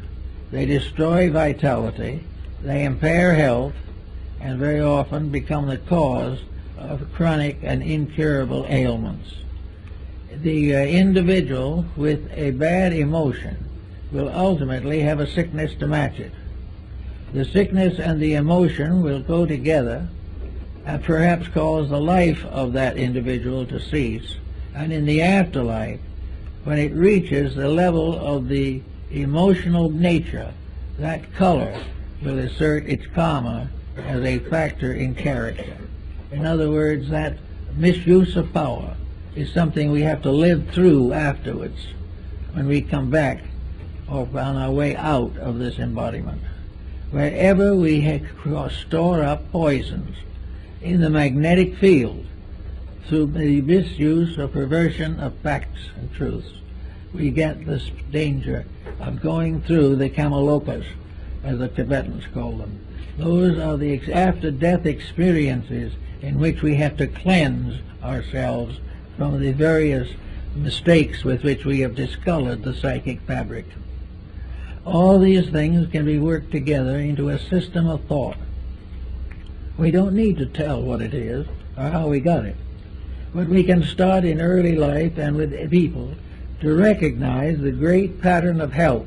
they destroy vitality, they impair health, and very often become the cause of chronic and incurable ailments. The individual with a bad emotion will ultimately have a sickness to match it. The sickness and the emotion will go together and perhaps cause the life of that individual to cease, and in the afterlife, when it reaches the level of the emotional nature, that color will assert its karma as a factor in character. In other words, that misuse of power is something we have to live through afterwards when we come back or on our way out of this embodiment. Wherever we store up poisons in the magnetic field through the misuse or perversion of facts and truths, we get this danger of going through the kamalokas, as the Tibetans call them. Those are the after-death experiences in which we have to cleanse ourselves from the various mistakes with which we have discolored the psychic fabric. All these things can be worked together into a system of thought. We don't need to tell what it is or how we got it, but we can start in early life and with people to recognize the great pattern of health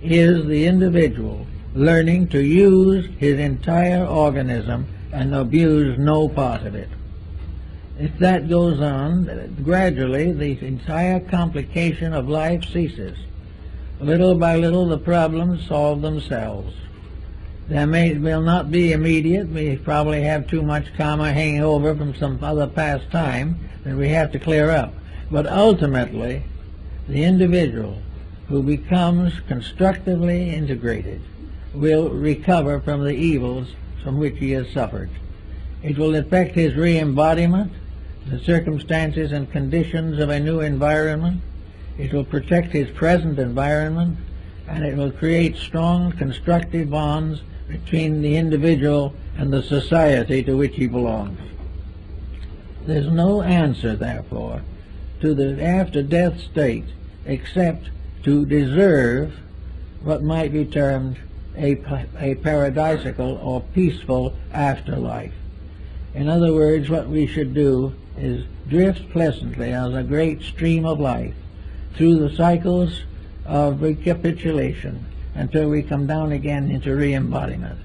is the individual learning to use his entire organism and abuse no part of it. If that goes on, gradually the entire complication of life ceases. Little by little the problems solve themselves. They will not be immediate. We probably have too much karma hanging over from some other past time that we have to clear up. But ultimately, the individual who becomes constructively integrated will recover from the evils from which he has suffered. It will affect his re-embodiment, the circumstances and conditions of a new environment. It will protect his present environment, and it will create strong constructive bonds between the individual and the society to which he belongs. There's no answer, therefore, to the after-death state except to deserve what might be termed a paradisical or peaceful afterlife. In other words, what we should do is drift pleasantly on a great stream of life through the cycles of recapitulation until we come down again into re-embodiment.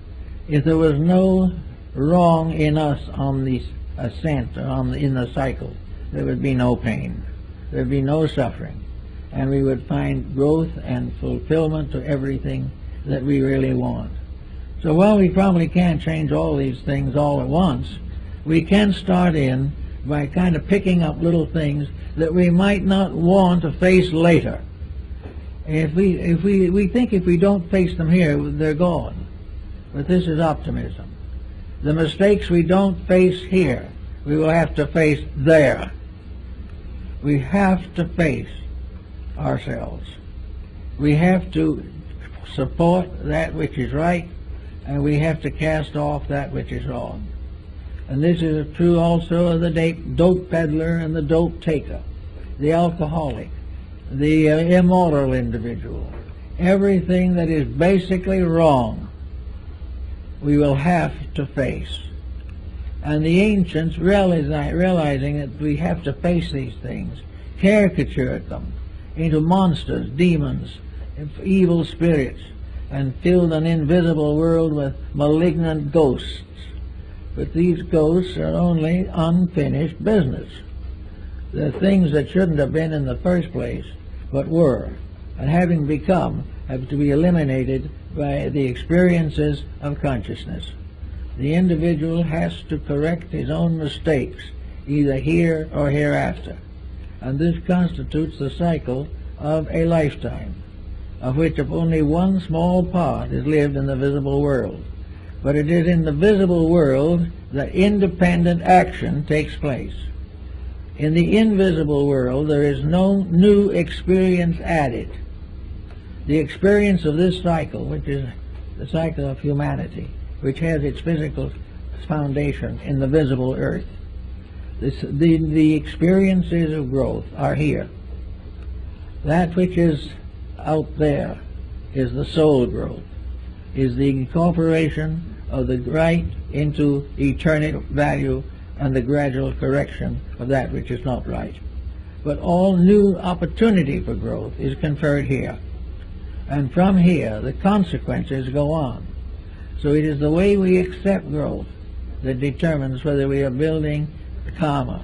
If there was no wrong in us on the ascent or in the cycle, there would be no pain, there would be no suffering, and we would find growth and fulfillment to everything that we really want. So while we probably can't change all these things all at once, we can start in by kind of picking up little things that we might not want to face later. If we think if we don't face them here, they're gone. But this is optimism. The mistakes we don't face here, we will have to face there. We have to face ourselves. We have to support that which is right, and we have to cast off that which is wrong. And this is true also of the dope peddler and the dope taker, the alcoholic, the immoral individual. Everything that is basically wrong, we will have to face. And the ancients, realizing that we have to face these things, caricatured them into monsters, demons, evil spirits, and filled an invisible world with malignant ghosts. But these ghosts are only unfinished business. They're things that shouldn't have been in the first place, but were, and having become, have to be eliminated by the experiences of consciousness. The individual has to correct his own mistakes, either here or hereafter, and this constitutes the cycle of a lifetime, of which only one small part is lived in the visible world. But it is in the visible world that independent action takes place. In the invisible world, there is no new experience added. The experience of this cycle, which is the cycle of humanity, which has its physical foundation in the visible earth, the experiences of growth are here. That which is out there is the soul growth, is the incorporation of the right into eternal value and the gradual correction of that which is not right. But all new opportunity for growth is conferred here. And from here, the consequences go on. So it is the way we accept growth that determines whether we are building karma.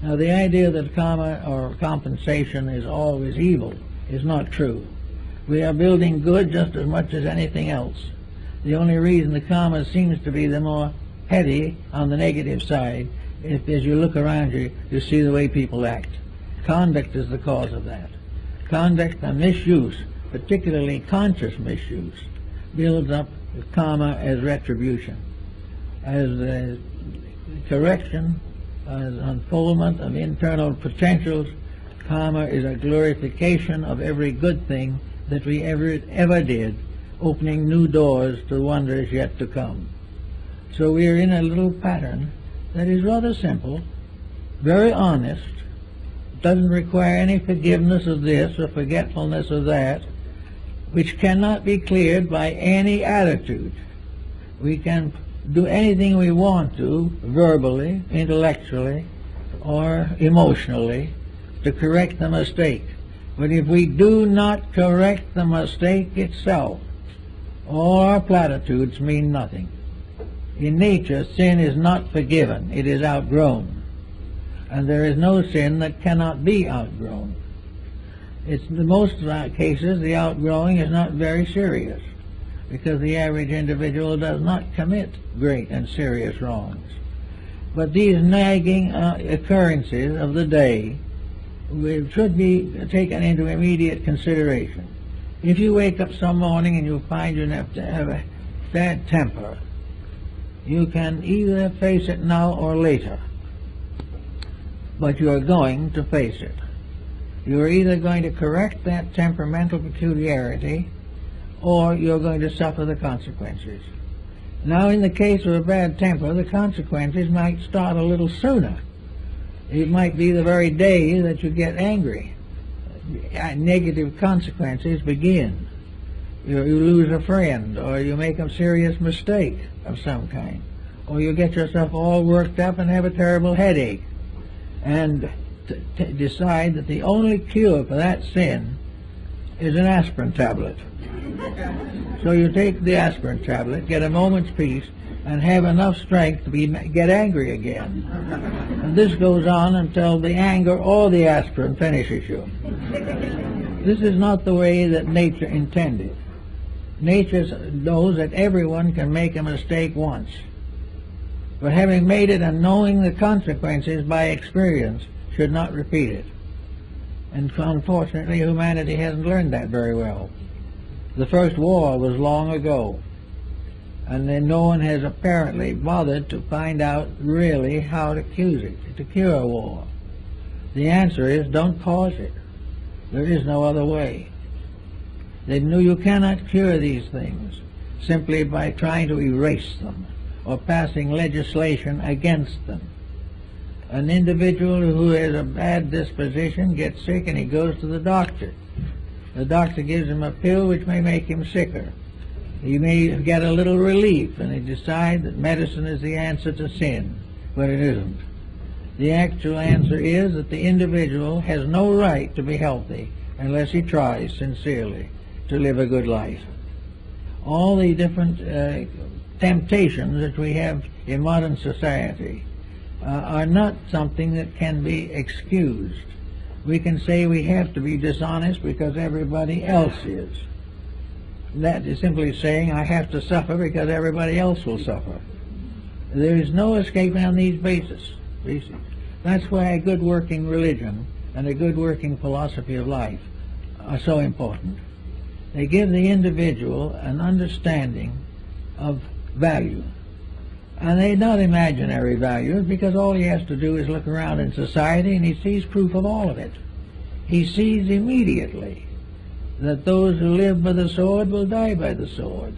Now, the idea that karma or compensation is always evil is not true. We are building good just as much as anything else. The only reason the karma seems to be the more heavy on the negative side is as you look around you, you see the way people act. Conduct is the cause of that. Conduct and misuse, particularly conscious misuse, builds up karma as retribution, as correction, as unfoldment of internal potentials. Karma is a glorification of every good thing that we ever did, opening new doors to wonders yet to come. So we are in a little pattern that is rather simple, very honest, doesn't require any forgiveness of this or forgetfulness of that, which cannot be cleared by any attitude. We can do anything we want to, verbally, intellectually, or emotionally, to correct the mistake. But if we do not correct the mistake itself, all our platitudes mean nothing. In nature, sin is not forgiven, it is outgrown. And there is no sin that cannot be outgrown. In most cases, the outgrowing is not very serious, because the average individual does not commit great and serious wrongs. But these nagging occurrences of the day should be taken into immediate consideration. If you wake up some morning and you find you have to have a bad temper, you can either face it now or later, but you are going to face it. You are either going to correct that temperamental peculiarity, or you're going to suffer the consequences. Now, in the case of a bad temper, the consequences might start a little sooner. It might be the very day that you get angry. Negative consequences begin. You lose a friend, or you make a serious mistake of some kind, or you get yourself all worked up and have a terrible headache, and decide that the only cure for that sin is an aspirin tablet. So you take the aspirin tablet, get a moment's peace, and have enough strength to get angry again. And this goes on until the anger or the aspirin finishes you. This is not the way that nature intended. Nature knows that everyone can make a mistake once. But having made it and knowing the consequences by experience, should not repeat it. And unfortunately, humanity hasn't learned that very well. The first war was long ago, and then no one has apparently bothered to find out really how to cure a war. The answer is, don't cause it. There is no other way. They knew you cannot cure these things simply by trying to erase them or passing legislation against them. An individual who has a bad disposition gets sick and he goes to the doctor. The doctor gives him a pill which may make him sicker. He may get a little relief and he decides that medicine is the answer to sin, but it isn't. The actual answer is that the individual has no right to be healthy unless he tries sincerely to live a good life. All the different temptations that we have in modern society are not something that can be excused. We can say we have to be dishonest because everybody else is. That is simply saying I have to suffer because everybody else will suffer. There is no escaping on these bases. That's why a good working religion and a good working philosophy of life are so important. They give the individual an understanding of value. And they're not imaginary values, because all he has to do is look around in society and he sees proof of all of it. He sees immediately that those who live by the sword will die by the sword.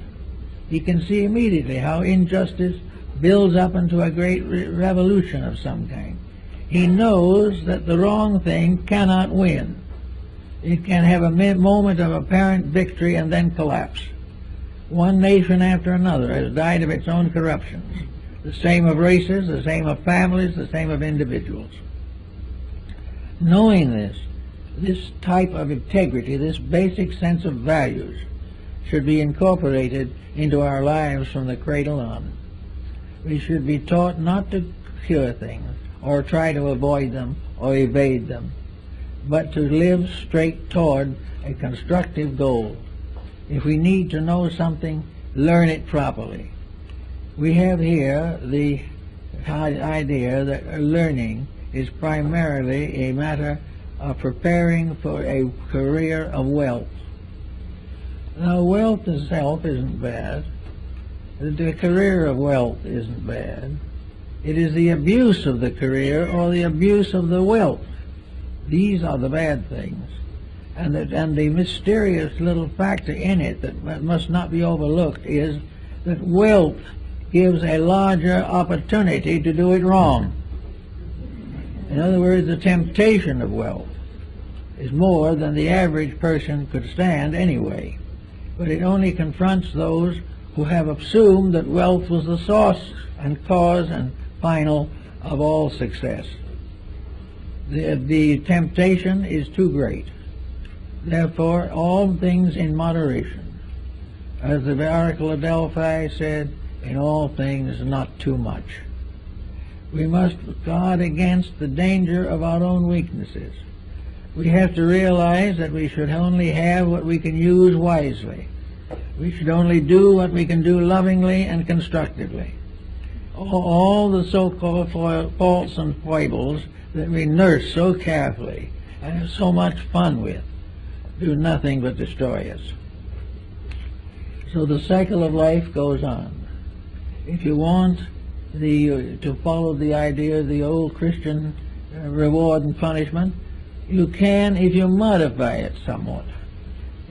He can see immediately how injustice builds up into a great revolution of some kind. He knows that the wrong thing cannot win. It can have a moment of apparent victory and then collapse. One nation after another has died of its own corruptions. The same of races, the same of families, the same of individuals. Knowing this type of integrity, this basic sense of values, should be incorporated into our lives from the cradle on. We should be taught not to cure things, or try to avoid them, or evade them, but to live straight toward a constructive goal. If we need to know something, learn it properly. We have here the idea that learning is primarily a matter of preparing for a career of wealth. Now, wealth itself isn't bad. The career of wealth isn't bad. It is the abuse of the career or the abuse of the wealth. These are the bad things. And the mysterious little factor in it that must not be overlooked is that wealth gives a larger opportunity to do it wrong. In other words, the temptation of wealth is more than the average person could stand anyway. But it only confronts those who have assumed that wealth was the source and cause and final of all success. The temptation is too great. Therefore, all things in moderation. As the Oracle of Delphi said, in all things not too much. We must guard against the danger of our own weaknesses. We have to realize that we should only have what we can use wisely. We should only do what we can do lovingly and constructively. All the so-called faults and foibles that we nurse so carefully and have so much fun with do nothing but destroy us. So the cycle of life goes on. If you want to follow the idea of the old Christian reward and punishment, you can if you modify it somewhat.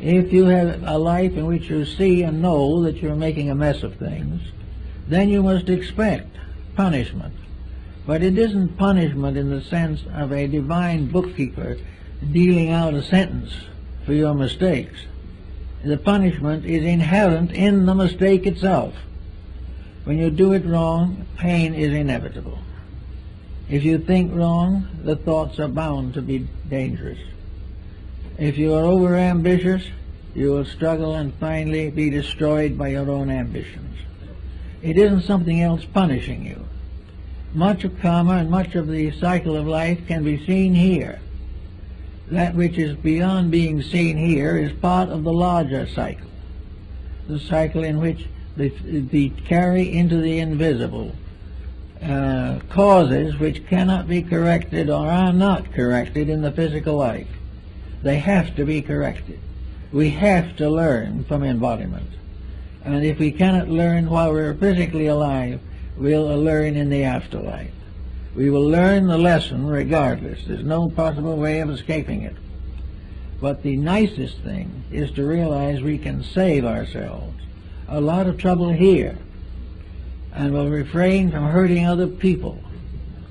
If you have a life in which you see and know that you're making a mess of things, then you must expect punishment. But it isn't punishment in the sense of a divine bookkeeper dealing out a sentence for your mistakes. The punishment is inherent in the mistake itself. When you do it wrong, pain is inevitable. If you think wrong, the thoughts are bound to be dangerous. If you are over-ambitious, you will struggle and finally be destroyed by your own ambitions. It isn't something else punishing you. Much of karma and much of the cycle of life can be seen here. That which is beyond being seen here is part of the larger cycle, the cycle in which the carry into the invisible causes which cannot be corrected or are not corrected in the physical life. They have to be corrected. We have to learn from embodiment. And if we cannot learn while we're physically alive, we'll learn in the afterlife. We will learn the lesson regardless. There's no possible way of escaping it. But the nicest thing is to realize we can save ourselves a lot of trouble here, and will refrain from hurting other people,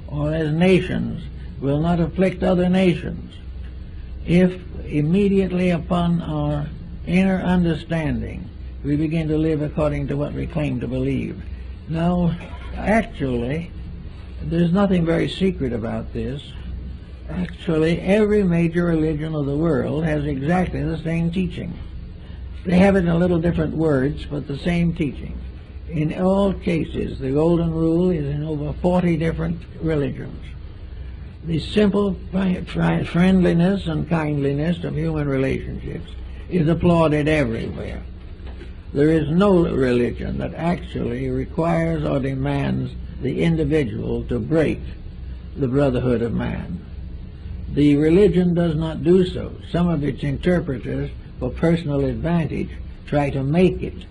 or as nations will not afflict other nations, if immediately upon our inner understanding we begin to live according to what we claim to believe. Now, actually, there's nothing very secret about this. Actually, every major religion of the world has exactly the same teaching. They have it in a little different words, but the same teaching. In all cases, the golden rule is in over 40 different religions. The simple friendliness and kindliness of human relationships is applauded everywhere. There is no religion that actually requires or demands the individual to break the brotherhood of man. The religion does not do so. Some of its interpreters, for personal advantage, try to make it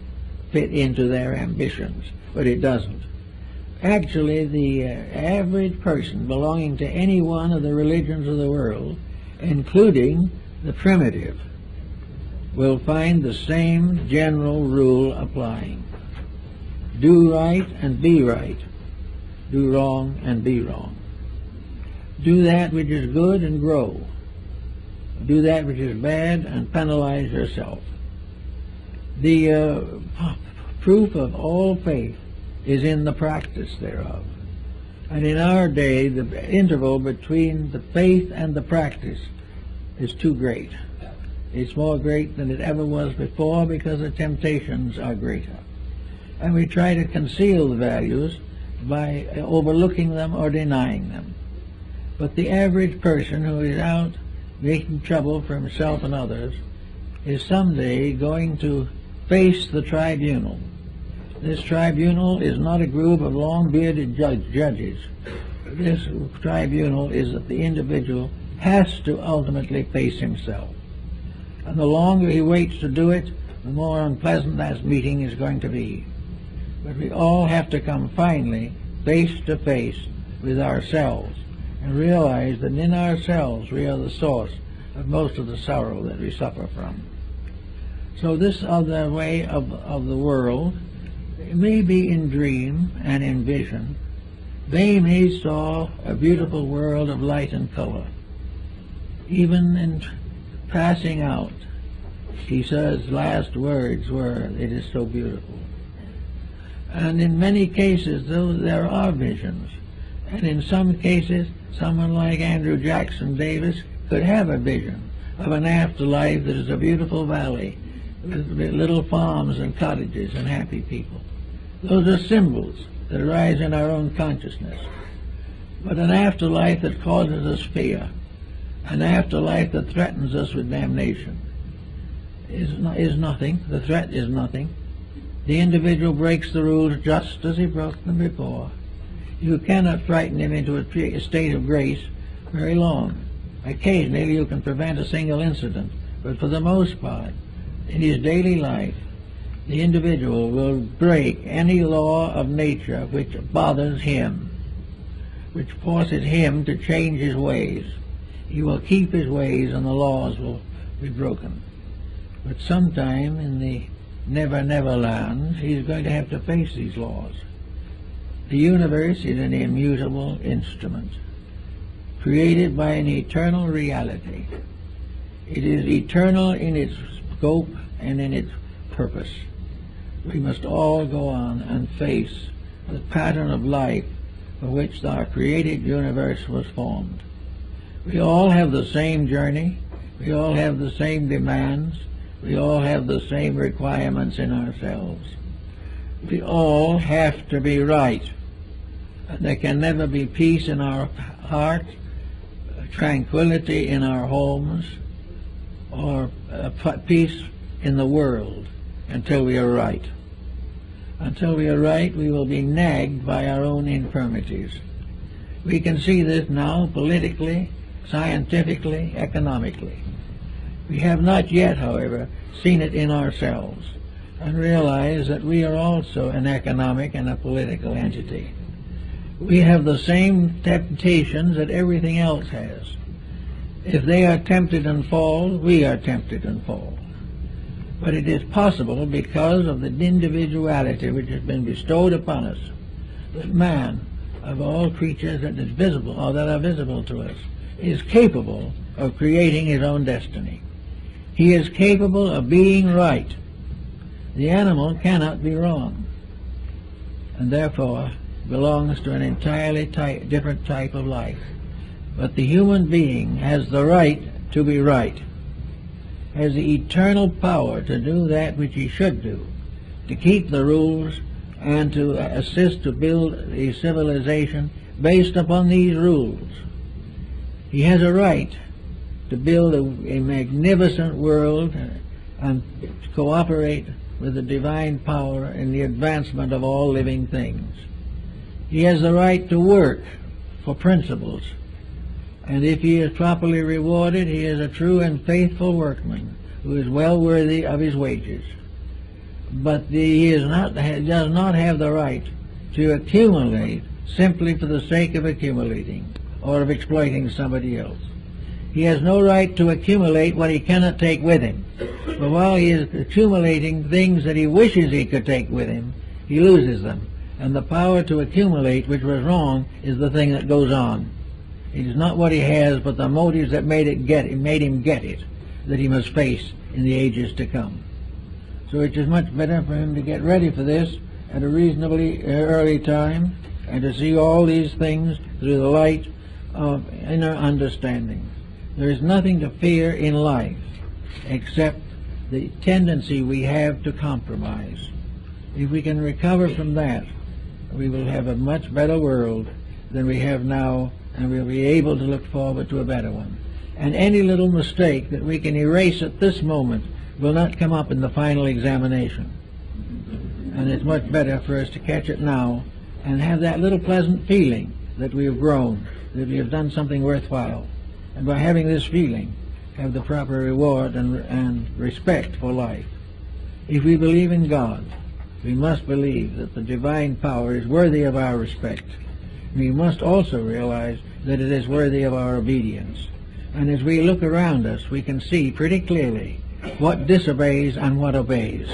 fit into their ambitions, but it doesn't. Actually, the average person belonging to any one of the religions of the world, including the primitive, will find the same general rule applying. Do right and be right. Do wrong and be wrong. Do that which is good and grow. do that which is bad, and penalize yourself. The proof of all faith is in the practice thereof. And in our day, the interval between the faith and the practice is too great. It's more great than it ever was before because the temptations are greater. And we try to conceal the values by overlooking them or denying them. But the average person who is out making trouble for himself and others is someday going to face the tribunal. This tribunal is not a group of long-bearded judges. This tribunal is that the individual has to ultimately face himself. And the longer he waits to do it, the more unpleasant that meeting is going to be. But we all have to come finally face to face with ourselves and realize that in ourselves we are the source of most of the sorrow that we suffer from. So this other way of the world, may be in dream and in vision. They may saw a beautiful world of light and color. Even in passing out, he says last words were, "It is so beautiful." And in many cases, though, there are visions. And in some cases, someone like Andrew Jackson Davis could have a vision of an afterlife that is a beautiful valley with little farms and cottages and happy people. Those are symbols that arise in our own consciousness. But an afterlife that causes us fear, an afterlife that threatens us with damnation, is nothing. The threat is nothing. The individual breaks the rules just as he broke them before. You cannot frighten him into a state of grace very long. Occasionally you can prevent a single incident, but for the most part, in his daily life, the individual will break any law of nature which bothers him, which forces him to change his ways. He will keep his ways and the laws will be broken. But sometime in the never, never land, he's going to have to face these laws. The universe is an immutable instrument, created by an eternal reality. It is eternal in its scope and in its purpose. We must all go on and face the pattern of life for which our created universe was formed. We all have the same journey. We all have the same demands. We all have the same requirements in ourselves. We all have to be right. There can never be peace in our heart, tranquility in our homes, or peace in the world until we are right. Until we are right, we will be nagged by our own infirmities. We can see this now politically, scientifically, economically. We have not yet, however, seen it in ourselves and realize that we are also an economic and a political entity. We have the same temptations that everything else has. If they are tempted and fall, we are tempted and fall. But it is possible, because of the individuality which has been bestowed upon us, that man, of all creatures that is visible or that are visible to us, is capable of creating his own destiny. He is capable of being right. The animal cannot be wrong, and therefore belongs to an entirely different type of life. But the human being has the right to be right, has the eternal power to do that which he should do, to keep the rules and to assist to build a civilization based upon these rules. He has a right to build a magnificent world and cooperate with the divine power in the advancement of all living things. He has the right to work for principles, and if he is properly rewarded, he is a true and faithful workman who is well worthy of his wages. But he does not have the right to accumulate simply for the sake of accumulating or of exploiting somebody else. He has no right to accumulate what he cannot take with him. But while he is accumulating things that he wishes he could take with him, he loses them. And the power to accumulate, which was wrong, is the thing that goes on. It is not what he has, but the motives that made him get it, that he must face in the ages to come. So it is much better for him to get ready for this at a reasonably early time, and to see all these things through the light of inner understanding. There is nothing to fear in life except the tendency we have to compromise. If we can recover from that, we will have a much better world than we have now, and we'll be able to look forward to a better one. And any little mistake that we can erase at this moment will not come up in the final examination. And it's much better for us to catch it now and have that little pleasant feeling that we have grown, that we have done something worthwhile. And by having this feeling, have the proper reward and respect for life. If we believe in God, we must believe that the divine power is worthy of our respect. We must also realize that it is worthy of our obedience. And as we look around us, we can see pretty clearly what disobeys and what obeys.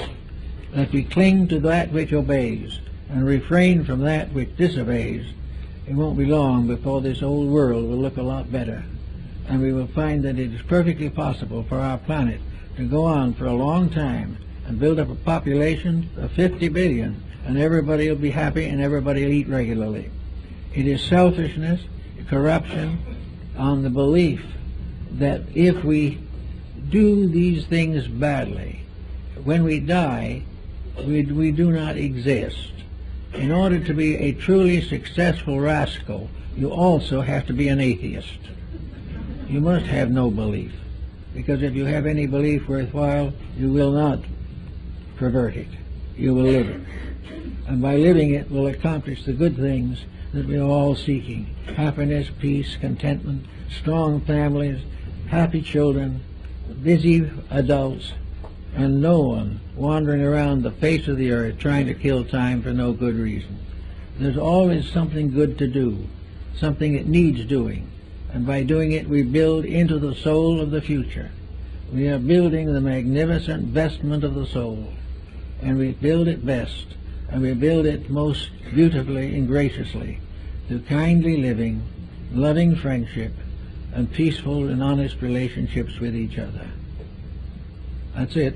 If we cling to that which obeys and refrain from that which disobeys, it won't be long before this old world will look a lot better. And we will find that it is perfectly possible for our planet to go on for a long time and build up a population of 50 billion, and everybody will be happy and everybody will eat regularly. It is selfishness, corruption, on the belief that if we do these things badly, when we die, we do not exist. In order to be a truly successful rascal, you also have to be an atheist. You must have no belief, because if you have any belief worthwhile, you will not pervert it. You will live it. And by living it will accomplish the good things that we are all seeking: happiness, peace, contentment, strong families, happy children, busy adults, and no one wandering around the face of the earth trying to kill time for no good reason. There's always something good to do, something that needs doing, and by doing it we build into the soul of the future. We are building the magnificent vestment of the soul, and we build it best, and we build it most beautifully and graciously through kindly living, loving friendship, and peaceful and honest relationships with each other. That's it.